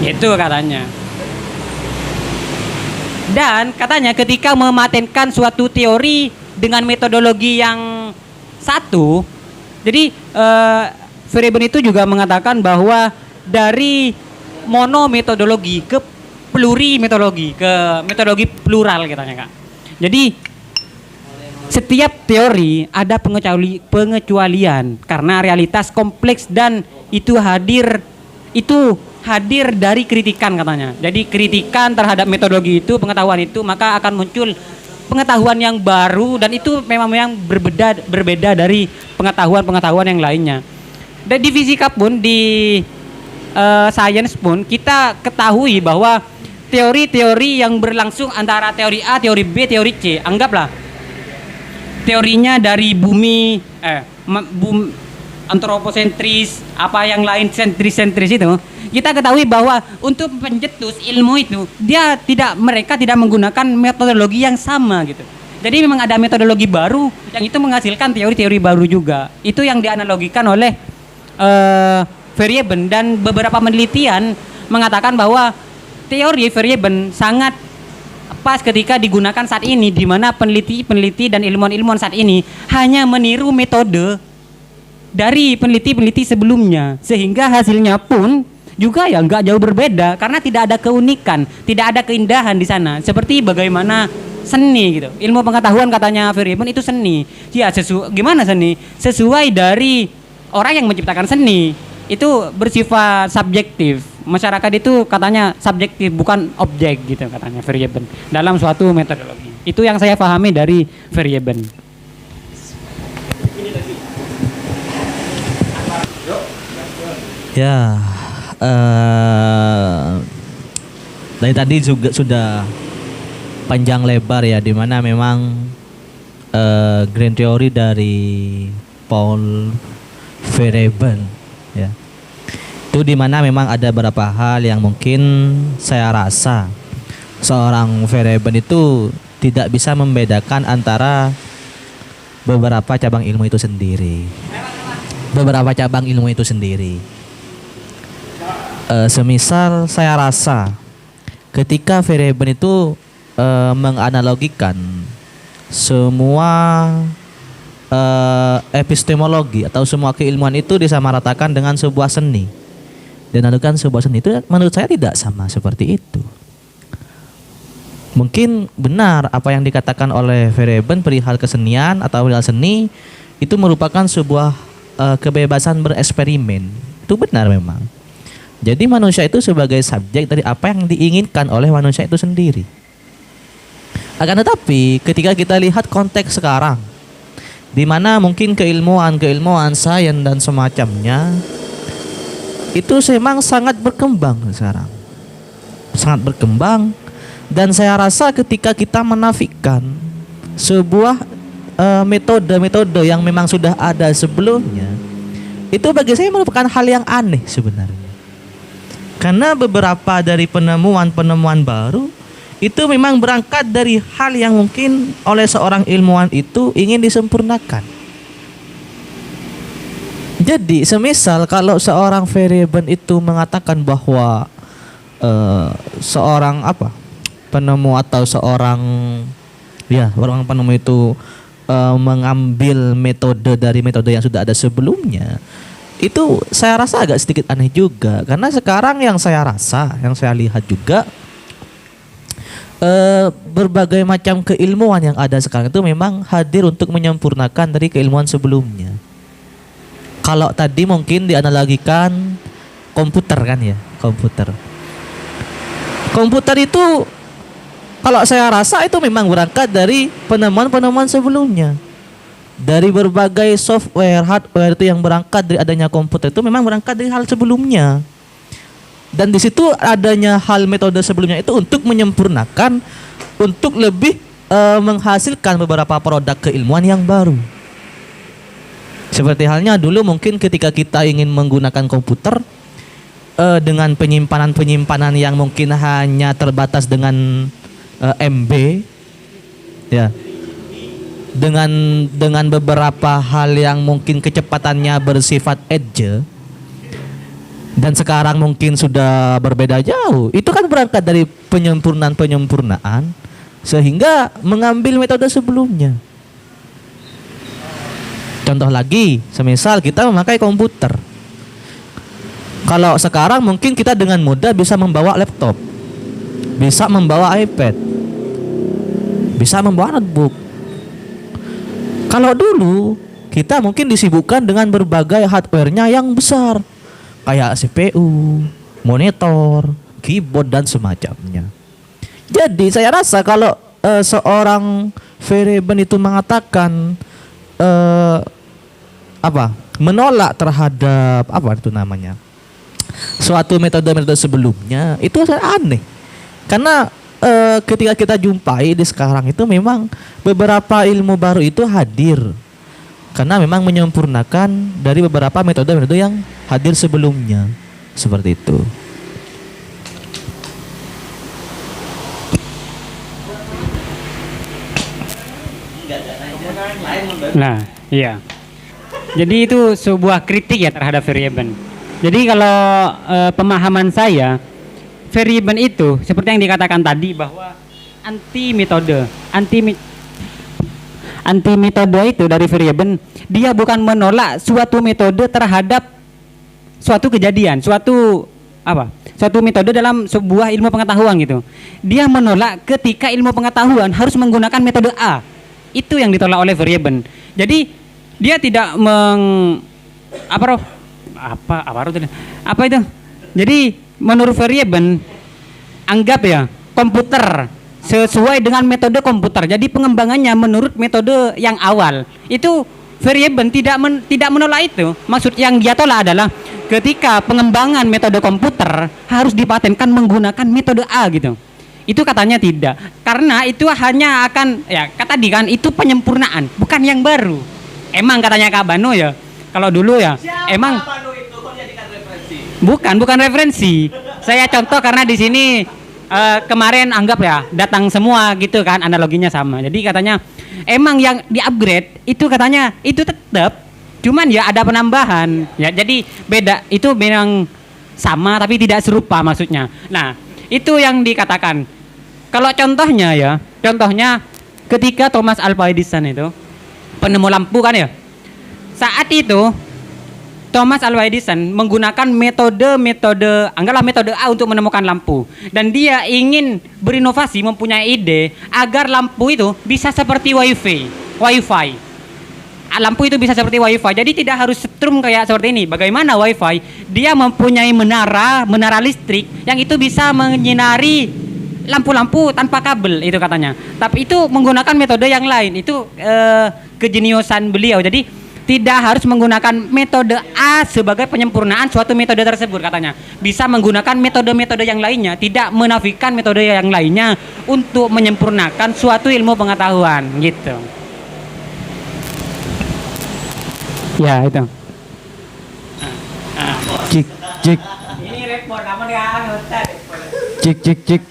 Itu katanya. Dan katanya ketika mematenkan suatu teori dengan metodologi yang satu, jadi Verjeben itu juga mengatakan bahwa dari monometodologi ke plurimetodologi, ke metodologi plural katanya Kak. Jadi setiap teori ada pengecualian karena realitas kompleks dan itu hadir dari kritikan katanya. Jadi kritikan terhadap metodologi itu, pengetahuan itu, maka akan muncul pengetahuan yang baru dan itu memang yang berbeda dari pengetahuan yang lainnya. Dan di fisika pun, di sains pun kita ketahui bahwa teori-teori yang berlangsung antara teori A, teori B, teori C, anggaplah teorinya dari bumi antroposentris, apa yang lain sentris itu, kita ketahui bahwa untuk pencetus ilmu itu mereka tidak menggunakan metodologi yang sama gitu. Jadi memang ada metodologi baru yang itu menghasilkan teori-teori baru juga. Itu yang dianalogikan oleh Verjeben, dan beberapa penelitian mengatakan bahwa teori Verjeben sangat pas ketika digunakan saat ini, di mana peneliti dan ilmuwan saat ini hanya meniru metode dari peneliti sebelumnya, sehingga hasilnya pun juga ya nggak jauh berbeda karena tidak ada keunikan, tidak ada keindahan di sana. Seperti bagaimana seni gitu. Ilmu pengetahuan katanya Verjeben itu seni. Ya gimana seni? Sesuai dari orang yang menciptakan seni. Itu bersifat subjektif. Masyarakat itu katanya subjektif, bukan objek gitu katanya Verjeben dalam suatu metodologi. Itu yang saya pahami dari Verjeben. Ya, dari tadi juga sudah panjang lebar ya, di mana memang grand theory dari Paul Verhoeven ya. Itu di mana memang ada beberapa hal yang mungkin saya rasa seorang Verhoeven itu tidak bisa membedakan antara beberapa cabang ilmu itu sendiri. Beberapa cabang ilmu itu sendiri. Semisal saya rasa ketika Verhoeven itu menganalogikan semua epistemologi atau semua keilmuan itu disamaratakan dengan sebuah seni, dan menentukan sebuah seni itu menurut saya tidak sama seperti itu. Mungkin benar apa yang dikatakan oleh Verhoeven perihal kesenian atau perihal seni itu merupakan sebuah kebebasan bereksperimen. Itu benar memang. Jadi manusia itu sebagai subjek dari apa yang diinginkan oleh manusia itu sendiri. Akan tetapi ketika kita lihat konteks sekarang, di mana mungkin keilmuan sains dan semacamnya itu memang sangat berkembang sekarang. Sangat berkembang, dan saya rasa ketika kita menafikan sebuah metode-metode yang memang sudah ada sebelumnya, itu bagi saya merupakan hal yang aneh sebenarnya. Karena beberapa dari penemuan-penemuan baru itu memang berangkat dari hal yang mungkin oleh seorang ilmuwan itu ingin disempurnakan. Jadi semisal kalau seorang Verhoeven itu mengatakan bahwa seorang penemu atau seorang orang penemu itu mengambil metode dari metode yang sudah ada sebelumnya, itu saya rasa agak sedikit aneh juga. Karena sekarang yang saya lihat juga berbagai macam keilmuan yang ada sekarang itu memang hadir untuk menyempurnakan dari keilmuan sebelumnya. Kalau tadi mungkin dianalogikan komputer kan ya, komputer itu kalau saya rasa itu memang berangkat dari penemuan-penemuan sebelumnya. Dari berbagai software, hardware itu yang berangkat dari adanya komputer itu memang berangkat dari hal sebelumnya. Dan di situ adanya hal metode sebelumnya itu untuk menyempurnakan, untuk lebih menghasilkan beberapa produk keilmuan yang baru. Seperti halnya dulu mungkin ketika kita ingin menggunakan komputer dengan penyimpanan yang mungkin hanya terbatas dengan MB ya. Dengan beberapa hal yang mungkin kecepatannya bersifat edge, dan sekarang mungkin sudah berbeda jauh. Itu kan berangkat dari penyempurnaan sehingga mengambil metode sebelumnya. Contoh lagi, semisal kita memakai komputer. Kalau sekarang mungkin kita dengan mudah bisa membawa laptop, bisa membawa iPad, bisa membawa notebook. Kalau dulu kita mungkin disibukkan dengan berbagai hardware-nya yang besar, kayak CPU, monitor, keyboard dan semacamnya. Jadi saya rasa kalau seorang Verhoeven itu mengatakan menolak terhadap suatu metode-metode sebelumnya, itu sangat aneh. Karena ketika kita jumpai di sekarang itu memang beberapa ilmu baru itu hadir karena memang menyempurnakan dari beberapa metode-metode yang hadir sebelumnya, seperti itu. Nah, iya. Jadi itu sebuah kritik ya terhadap Verhoeven. Jadi kalau pemahaman saya, Verhoeven itu seperti yang dikatakan tadi bahwa anti metode itu dari Verhoeven, dia bukan menolak suatu metode terhadap suatu kejadian, suatu metode dalam sebuah ilmu pengetahuan gitu. Dia menolak ketika ilmu pengetahuan harus menggunakan metode A. Itu yang ditolak oleh Verhoeven. Jadi dia tidak Jadi menurut Verhoeven, anggap ya komputer sesuai dengan metode komputer. Jadi pengembangannya menurut metode yang awal. Itu Verhoeven tidak menolak itu. Maksud yang dia tolak adalah ketika pengembangan metode komputer harus dipatenkan menggunakan metode A gitu. Itu katanya tidak, karena itu hanya akan ya kata tadi kan itu penyempurnaan, bukan yang baru. Emang katanya Kak Bano ya, kalau dulu ya emang itu kok jadikan referensi? bukan referensi. Saya contoh karena di sini kemarin anggap ya datang semua gitu kan, analoginya sama. Jadi katanya emang yang di-upgrade itu katanya itu tetap, cuman ya ada penambahan. Ya jadi beda, itu memang sama tapi tidak serupa maksudnya. Nah, itu yang dikatakan. Kalau contohnya ketika Thomas Alva Edison itu penemu lampu kan ya. Saat itu Thomas Alva Edison menggunakan metode anggaplah metode A untuk menemukan lampu, dan dia ingin berinovasi, mempunyai ide agar lampu itu bisa seperti wifi. Lampu itu bisa seperti wifi, jadi tidak harus setrum kayak seperti ini. Bagaimana wifi? Dia mempunyai menara listrik yang itu bisa menyinari lampu-lampu tanpa kabel itu katanya. Tapi itu menggunakan metode yang lain. Itu kejeniusan beliau. Jadi tidak harus menggunakan metode A sebagai penyempurnaan suatu metode tersebut katanya. Bisa menggunakan metode-metode yang lainnya, tidak menafikan metode yang lainnya untuk menyempurnakan suatu ilmu pengetahuan gitu. Ya, itu. Cik. Ini repot kamu dia Ustaz. Cik.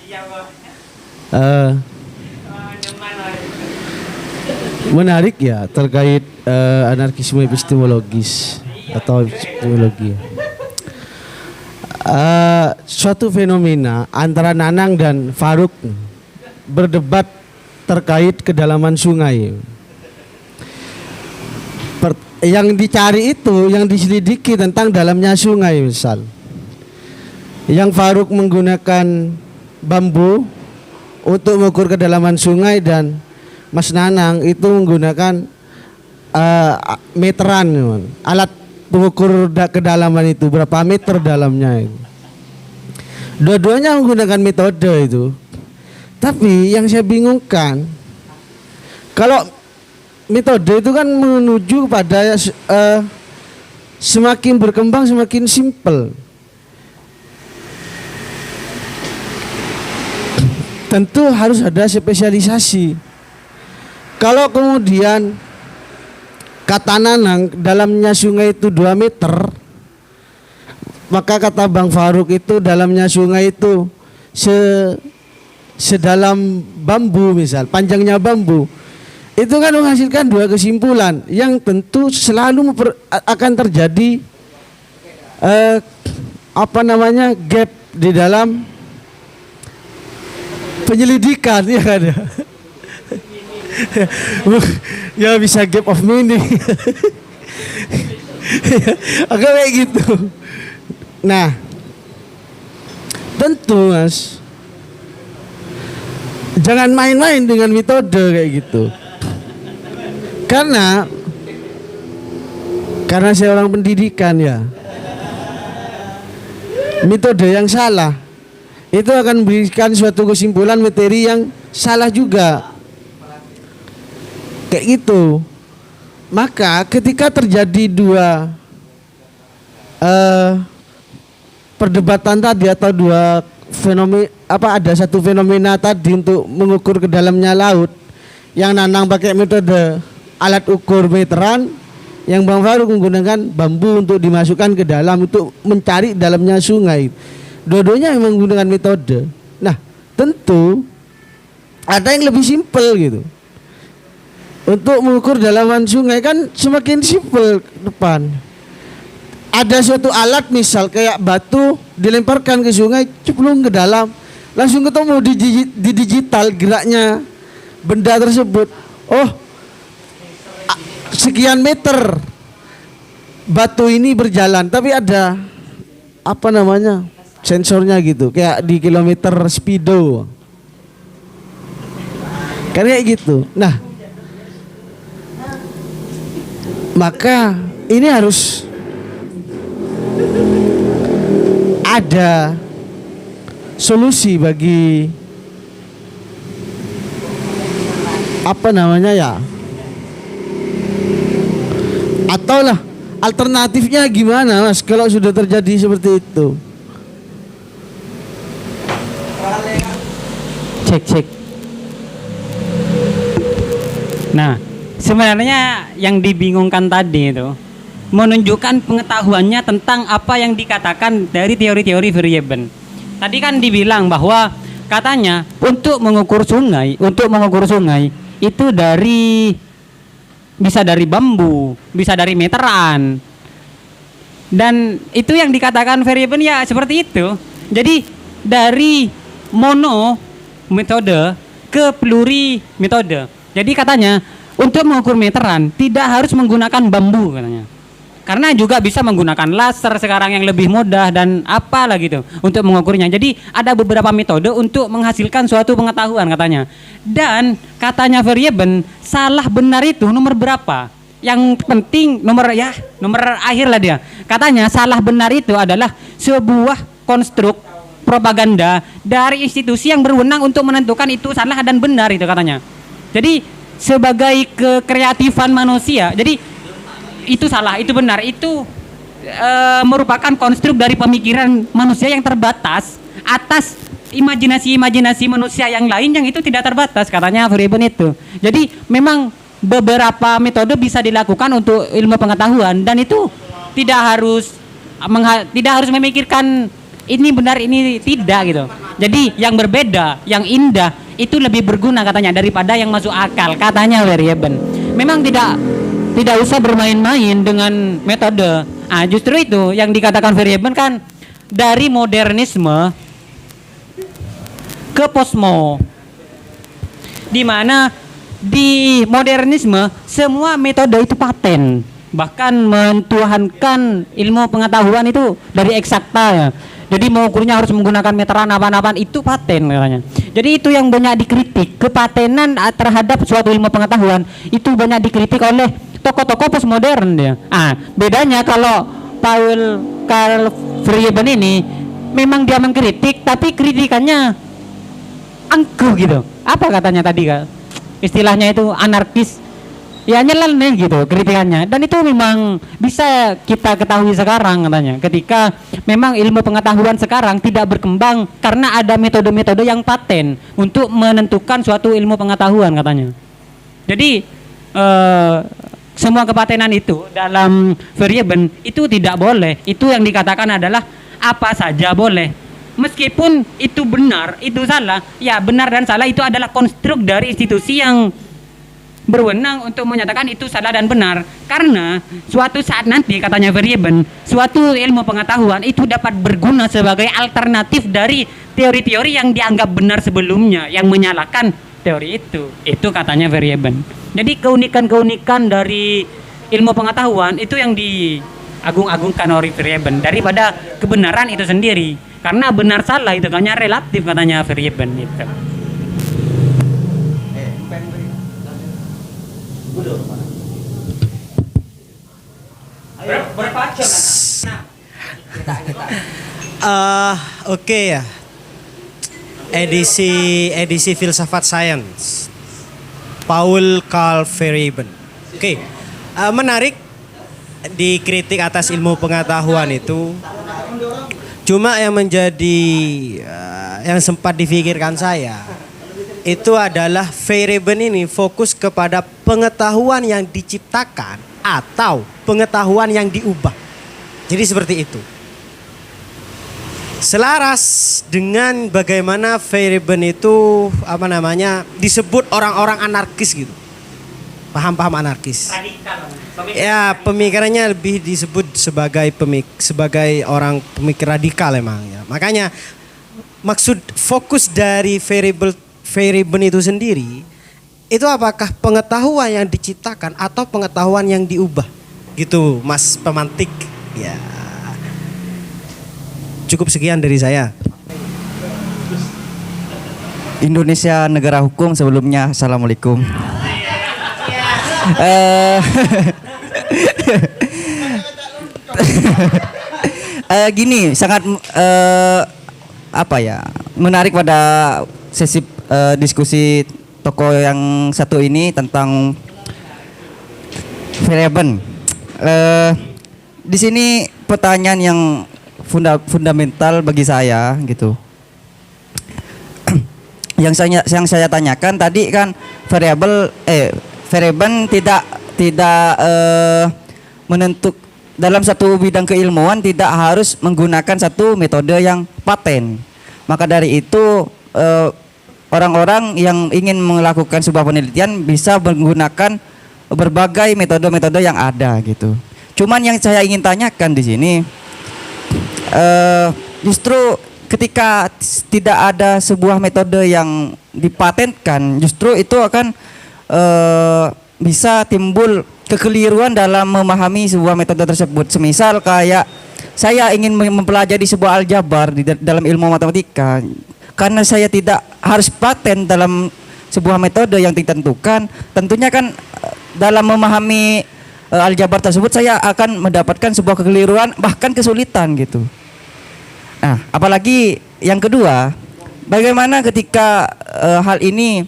Menarik ya terkait anarkisme epistemologis atau epistemologi. Suatu fenomena antara Nanang dan Faruk berdebat terkait kedalaman sungai. Yang dicari itu, yang diselidiki tentang dalamnya sungai misal. Yang Faruk menggunakan bambu untuk mengukur kedalaman sungai, dan Mas Nanang itu menggunakan meteran, alat pengukur kedalaman itu berapa meter dalamnya. Dua-duanya menggunakan metode itu. Tapi yang saya bingungkan, kalau metode itu kan menuju pada semakin berkembang semakin simpel. Tentu harus ada spesialisasi. Kalau kemudian kata Nanang dalamnya sungai itu 2 meter, maka kata Bang Faruk itu dalamnya sungai itu sedalam bambu misal, panjangnya bambu. Itu kan menghasilkan 2 kesimpulan yang tentu selalu akan terjadi gap di dalam penyelidikan, ya kan ya. Ya bisa gap of meaning. Agak kayak gitu. Nah, tentu Mas, jangan main-main dengan metode kayak gitu. Karena saya orang pendidikan ya. Metode yang salah itu akan memberikan suatu kesimpulan materi yang salah juga. Kayak gitu. Maka ketika terjadi 2 perdebatan tadi atau 2 fenomena, ada satu fenomena tadi untuk mengukur ke dalamnya laut, yang Nanang pakai metode alat ukur meteran, yang Bang Faruk menggunakan bambu untuk dimasukkan ke dalam untuk mencari dalamnya sungai. Dua-duanya memang menggunakan metode. Nah, tentu ada yang lebih simpel gitu. Untuk mengukur dalaman sungai kan semakin simpel depan. Ada suatu alat misal kayak batu dilemparkan ke sungai, cemplung ke dalam, langsung ketemu di digital geraknya benda tersebut. Oh, sekian meter batu ini berjalan, tapi ada sensornya gitu, kayak di kilometer speedo, kayak gitu. Nah, maka ini harus ada solusi bagi alternatifnya gimana Mas kalau sudah terjadi seperti itu? Cek. Nah, sebenarnya yang dibingungkan tadi itu menunjukkan pengetahuannya tentang apa yang dikatakan dari teori-teori Verheyen. Tadi kan dibilang bahwa katanya untuk mengukur sungai itu bisa dari bambu, bisa dari meteran. Dan itu yang dikatakan Verheyen ya seperti itu. Jadi dari mono metode ke pluri metode. Jadi katanya untuk mengukur meteran tidak harus menggunakan bambu katanya. Karena juga bisa menggunakan laser sekarang yang lebih mudah dan apalah gitu untuk mengukurnya. Jadi ada beberapa metode untuk menghasilkan suatu pengetahuan katanya. Dan katanya Verheyen salah benar itu nomor berapa? Yang penting nomor akhir lah dia. Katanya salah benar itu adalah sebuah konstruk propaganda dari institusi yang berwenang untuk menentukan itu salah dan benar itu katanya. Jadi sebagai kekreatifan manusia, jadi itu salah, itu benar, itu merupakan konstruk dari pemikiran manusia yang terbatas atas imajinasi manusia yang lain yang itu tidak terbatas katanya Verheyen itu. Jadi memang beberapa metode bisa dilakukan untuk ilmu pengetahuan dan itu tidak harus memikirkan ini benar ini tidak gitu. Jadi yang berbeda, yang indah itu lebih berguna katanya daripada yang masuk akal katanya Verheyen. Memang tidak usah bermain-main dengan metode. Ah, justru itu yang dikatakan Verheyen kan dari modernisme ke posmo. Di mana di modernisme semua metode itu paten. Bahkan mentuhankan ilmu pengetahuan itu dari eksakta ya. Jadi mengukurnya harus menggunakan meteran apa-apaan itu paten katanya. Jadi itu yang banyak dikritik, kepatenan terhadap suatu ilmu pengetahuan itu banyak dikritik oleh tokoh-tokoh postmodern dia. Ah, bedanya kalau Karl Verheyen ini memang dia mengkritik tapi kritikannya angkuh gitu. Apa katanya tadi Kak? Istilahnya itu anarkis. Ya nyeleneh gitu kritikannya. Dan itu memang bisa kita ketahui sekarang katanya. Ketika memang ilmu pengetahuan sekarang tidak berkembang karena ada metode-metode yang paten untuk menentukan suatu ilmu pengetahuan katanya. Jadi semua kepatenan itu dalam Verheyen itu tidak boleh. Itu yang dikatakan adalah apa saja boleh. Meskipun itu benar, itu salah. Ya benar dan salah itu adalah konstruk dari institusi yang berwenang untuk menyatakan itu salah dan benar. Karena suatu saat nanti katanya Verheyen, suatu ilmu pengetahuan itu dapat berguna sebagai alternatif dari teori-teori yang dianggap benar sebelumnya yang menyalahkan teori itu. Itu katanya Verheyen. Jadi keunikan-keunikan dari ilmu pengetahuan itu yang diagung-agungkan oleh Verheyen daripada kebenaran itu sendiri. Karena benar salah itu hanya relatif katanya Verheyen itu. Oke ya. Edisi filsafat sains. Paul Karl Verheyen. Oke. Menarik dikritik atas ilmu pengetahuan itu. Cuma yang menjadi yang sempat difikirkan saya itu adalah Verheyen ini fokus kepada pengetahuan yang diciptakan atau pengetahuan yang diubah. Jadi seperti itu. Selaras dengan bagaimana Verheyen itu disebut orang-orang anarkis gitu. Paham-paham anarkis. Ya, pemikirannya lebih disebut sebagai orang pemikir radikal emang ya. Makanya maksud fokus dari Verheyen itu sendiri itu apakah pengetahuan yang diciptakan atau pengetahuan yang diubah gitu Mas pemantik ya. Cukup sekian dari saya. Indonesia negara hukum, sebelumnya assalamualaikum. Gini sangat menarik pada sesi diskusi tokoh yang satu ini tentang Verheyen. di sini pertanyaan yang fundamental bagi saya gitu. Yang saya tanyakan tadi kan Vereben tidak menentuk dalam satu bidang keilmuan tidak harus menggunakan satu metode yang paten. Maka dari itu orang-orang yang ingin melakukan sebuah penelitian bisa menggunakan berbagai metode-metode yang ada gitu. Cuman yang saya ingin tanyakan di sini justru ketika tidak ada sebuah metode yang dipatenkan, justru itu akan bisa timbul kekeliruan dalam memahami sebuah metode tersebut. Semisal kayak saya ingin mempelajari sebuah aljabar dalam ilmu matematika, karena saya tidak harus paten dalam sebuah metode yang ditentukan, tentunya kan dalam memahami aljabar tersebut saya akan mendapatkan sebuah kekeliruan bahkan kesulitan gitu. Nah, apalagi yang kedua, bagaimana ketika hal ini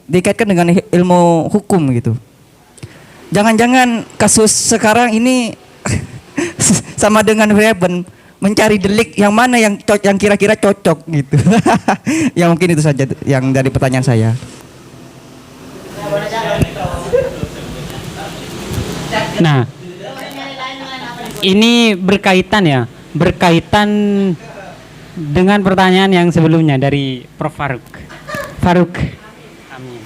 dikaitkan dengan ilmu hukum gitu. Jangan-jangan kasus sekarang ini sama dengan Vereben mencari delik yang mana yang kira-kira cocok gitu. Ya mungkin itu saja yang dari pertanyaan saya. Nah, ini berkaitan dengan pertanyaan yang sebelumnya dari Prof. Faruk. Amin.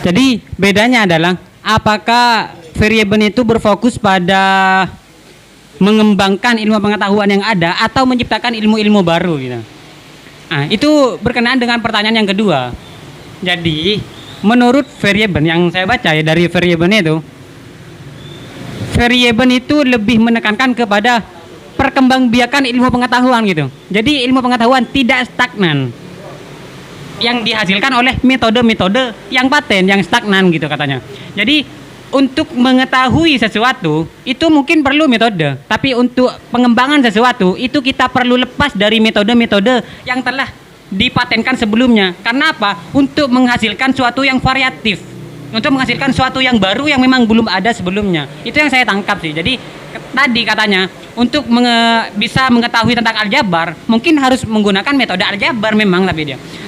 Jadi bedanya adalah apakah Vereben itu berfokus pada mengembangkan ilmu pengetahuan yang ada atau menciptakan ilmu-ilmu baru gitu. Nah, itu berkenaan dengan pertanyaan yang kedua. Jadi, menurut Vereben yang saya baca ya dari Vereben itu lebih menekankan kepada perkembangbiakan ilmu pengetahuan gitu. Jadi ilmu pengetahuan tidak stagnan yang dihasilkan oleh metode-metode yang paten, yang stagnan gitu katanya. Jadi untuk mengetahui sesuatu itu mungkin perlu metode, tapi untuk pengembangan sesuatu itu kita perlu lepas dari metode-metode yang telah dipatenkan sebelumnya. Karena apa? Untuk menghasilkan suatu yang variatif, untuk menghasilkan suatu yang baru yang memang belum ada sebelumnya. Itu yang saya tangkap sih. Jadi tadi katanya untuk bisa mengetahui tentang aljabar mungkin harus menggunakan metode aljabar memang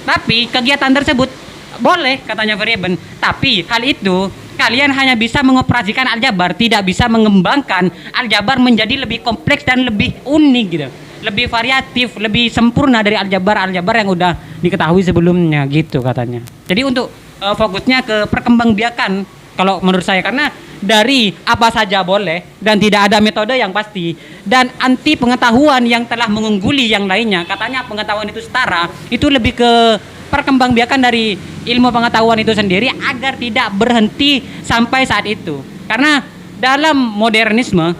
tapi kegiatan tersebut boleh katanya Vereben, tapi hal itu kalian hanya bisa mengoperasikan aljabar, tidak bisa mengembangkan aljabar menjadi lebih kompleks dan lebih unik gitu, lebih variatif, lebih sempurna dari aljabar yang udah diketahui sebelumnya gitu katanya. Jadi untuk fokusnya ke perkembangbiakan kalau menurut saya, karena dari apa saja boleh dan tidak ada metode yang pasti dan anti pengetahuan yang telah mengungguli yang lainnya. Katanya pengetahuan itu setara, itu lebih ke perkembangbiakan dari ilmu pengetahuan itu sendiri agar tidak berhenti sampai saat itu. Karena dalam modernisme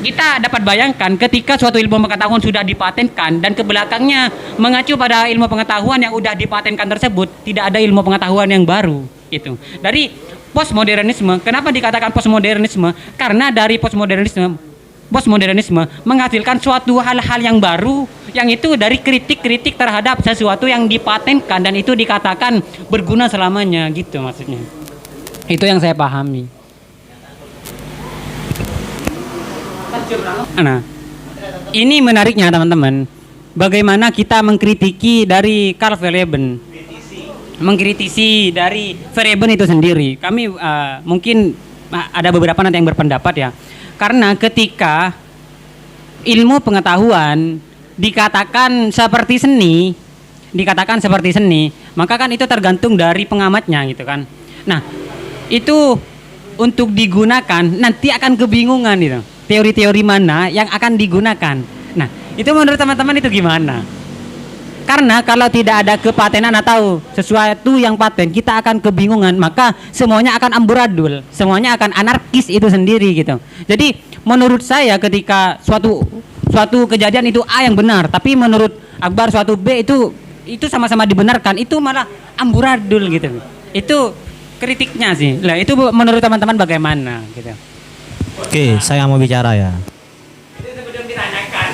kita dapat bayangkan ketika suatu ilmu pengetahuan sudah dipatenkan dan ke belakangnya mengacu pada ilmu pengetahuan yang sudah dipatenkan tersebut, tidak ada ilmu pengetahuan yang baru gitu. Dari postmodernisme, kenapa dikatakan postmodernisme? Karena dari postmodernisme menghasilkan suatu hal-hal yang baru, yang itu dari kritik-kritik terhadap sesuatu yang dipatenkan dan itu dikatakan berguna selamanya gitu maksudnya. Itu yang saya pahami. Nah, ini menariknya teman-teman, bagaimana kita mengkritiki dari Carl Vereben, mengkritisi dari Vereben itu sendiri. Kami mungkin ada beberapa nanti yang berpendapat ya, karena ketika ilmu pengetahuan dikatakan seperti seni, maka kan itu tergantung dari pengamatnya gitu kan. Nah, itu untuk digunakan nanti akan kebingungan gitu. Teori-teori mana yang akan digunakan. Nah, itu menurut teman-teman itu gimana? Karena kalau tidak ada kepatenan atau sesuatu yang paten, kita akan kebingungan, maka semuanya akan amburadul, semuanya akan anarkis itu sendiri gitu. Jadi menurut saya ketika suatu kejadian itu A yang benar, tapi menurut Akbar suatu B itu sama-sama dibenarkan, itu malah amburadul gitu. Itu kritiknya sih. Lah itu menurut teman-teman bagaimana gitu? Oke, saya mau bicara ya. Itu sebelum ditanyakan.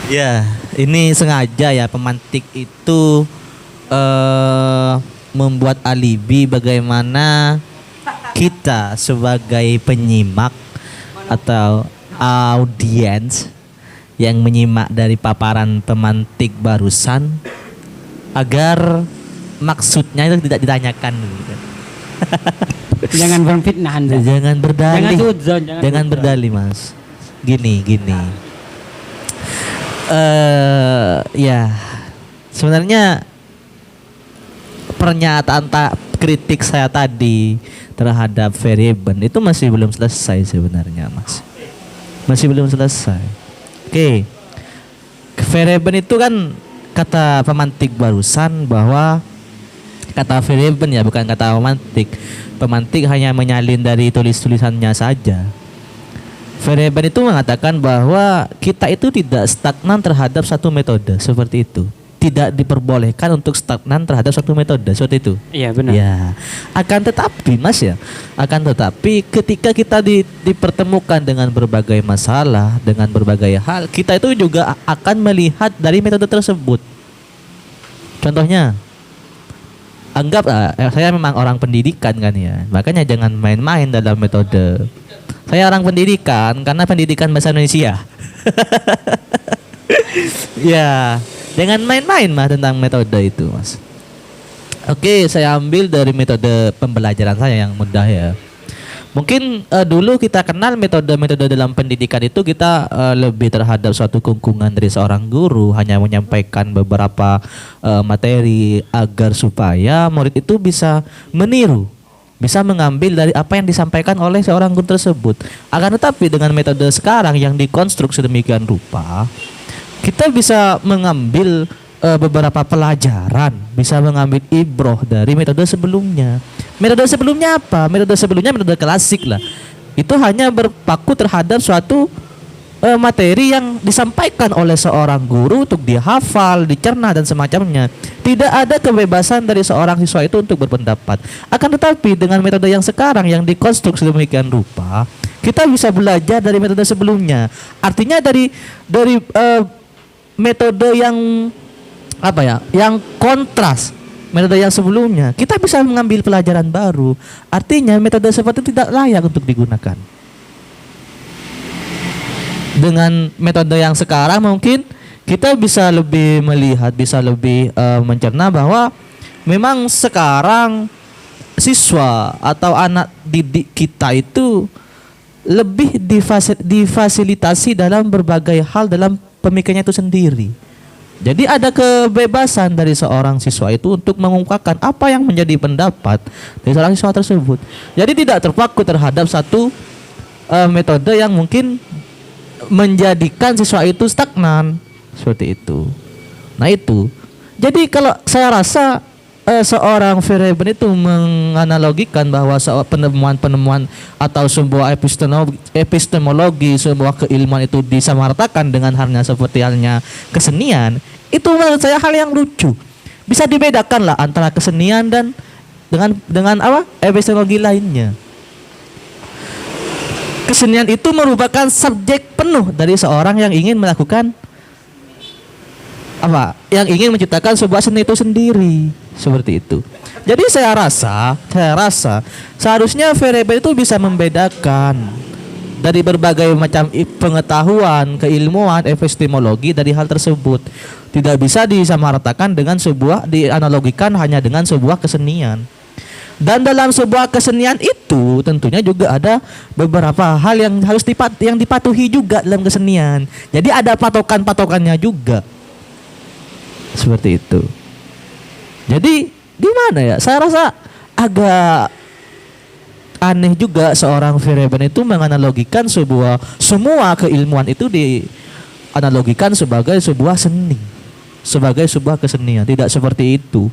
Ya, ini sengaja ya pemantik itu membuat alibi bagaimana kita sebagai penyimak atau audiens yang menyimak dari paparan pemantik barusan agar maksudnya itu tidak ditanyakan gitu. Jangan berfitnah Anda. Jangan berdalih. Jangan suudzon, jangan Jangan suudzon. berdalih, Mas. Gini. Ya. Sebenarnya pernyataan kritik saya tadi terhadap Vereben itu masih belum selesai sebenarnya, Mas. Masih belum selesai. Oke. Vereben itu kan kata pemantik barusan bahwa kata Vereben ya, bukan kata pemantik. Pemantik hanya menyalin dari tulisannya saja. Vereben itu mengatakan bahwa kita itu tidak stagnan terhadap satu metode seperti itu. Tidak diperbolehkan untuk stagnan terhadap satu metode seperti itu. Iya benar. Ya, akan tetapi Mas ya, akan tetapi ketika kita dipertemukan dengan berbagai masalah, dengan berbagai hal, kita itu juga akan melihat dari metode tersebut. Contohnya, anggap saya memang orang pendidikan kan ya, makanya jangan main-main dalam metode. Saya orang pendidikan karena pendidikan bahasa Indonesia. Ya, jangan main-main Mas tentang metode itu, Mas. Oke, saya ambil dari metode pembelajaran saya yang mudah ya. Mungkin dulu kita kenal metode-metode dalam pendidikan itu kita lebih terhadap suatu kungkungan dari seorang guru, hanya menyampaikan beberapa materi agar supaya murid itu bisa meniru, bisa mengambil dari apa yang disampaikan oleh seorang guru tersebut. Akan tetapi dengan metode sekarang yang dikonstruksi sedemikian rupa, kita bisa mengambil beberapa pelajaran, bisa mengambil ibroh dari metode sebelumnya. Metode sebelumnya apa? Metode sebelumnya metode klasik lah. Itu hanya berpaku terhadap suatu materi yang disampaikan oleh seorang guru untuk dihafal, dicerna dan semacamnya. Tidak ada kebebasan dari seorang siswa itu untuk berpendapat. Akan tetapi dengan metode yang sekarang yang dikonstruksi demikian rupa, kita bisa belajar dari metode sebelumnya. Artinya dari metode yang apa ya, yang kontras metode yang sebelumnya, kita bisa mengambil pelajaran baru. Artinya metode seperti itu tidak layak untuk digunakan. Dengan metode yang sekarang mungkin kita bisa lebih melihat, bisa lebih mencerna bahwa memang sekarang siswa atau anak didik kita itu lebih difasilitasi dalam berbagai hal dalam pemikirannya itu sendiri. Jadi ada kebebasan dari seorang siswa itu untuk mengungkapkan apa yang menjadi pendapat dari seorang siswa tersebut. Jadi tidak terpaku terhadap satu metode yang mungkin menjadikan siswa itu stagnan seperti itu. Nah itu. Jadi kalau saya rasa seorang Vereben itu menganalogikan bahwa penemuan-penemuan atau sebuah epistemologi, sebuah keilmuan itu disamaratakan dengan halnya seperti halnya kesenian, itu menurut saya hal yang lucu. Bisa dibedakan lah antara kesenian dan dengan apa? Epistemologi lainnya. Kesenian itu merupakan subjek penuh dari seorang yang ingin melakukan apa? Yang ingin menciptakan sebuah seni itu sendiri, seperti itu. Jadi saya rasa seharusnya Vereben itu bisa membedakan dari berbagai macam pengetahuan, keilmuan, epistemologi dari hal tersebut. Tidak bisa disamaratakan dengan dianalogikan hanya dengan sebuah kesenian. Dan dalam sebuah kesenian itu tentunya juga ada beberapa hal yang harus dipatuhi juga dalam kesenian. Jadi ada patokan-patokannya juga. Seperti itu. Jadi gimana ya? Saya rasa agak aneh juga seorang Vereben itu menganalogikan semua keilmuan itu dianalogikan sebagai sebuah seni, sebagai sebuah kesenian. Tidak seperti itu.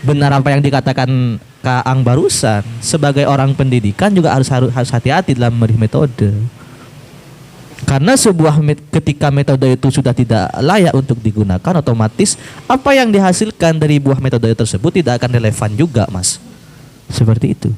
Benar apa yang dikatakan Kak Ang barusan, sebagai orang pendidikan juga harus hati-hati dalam memilih metode. Karena ketika metode itu sudah tidak layak untuk digunakan, otomatis apa yang dihasilkan dari buah metode tersebut tidak akan relevan juga, Mas. Seperti itu.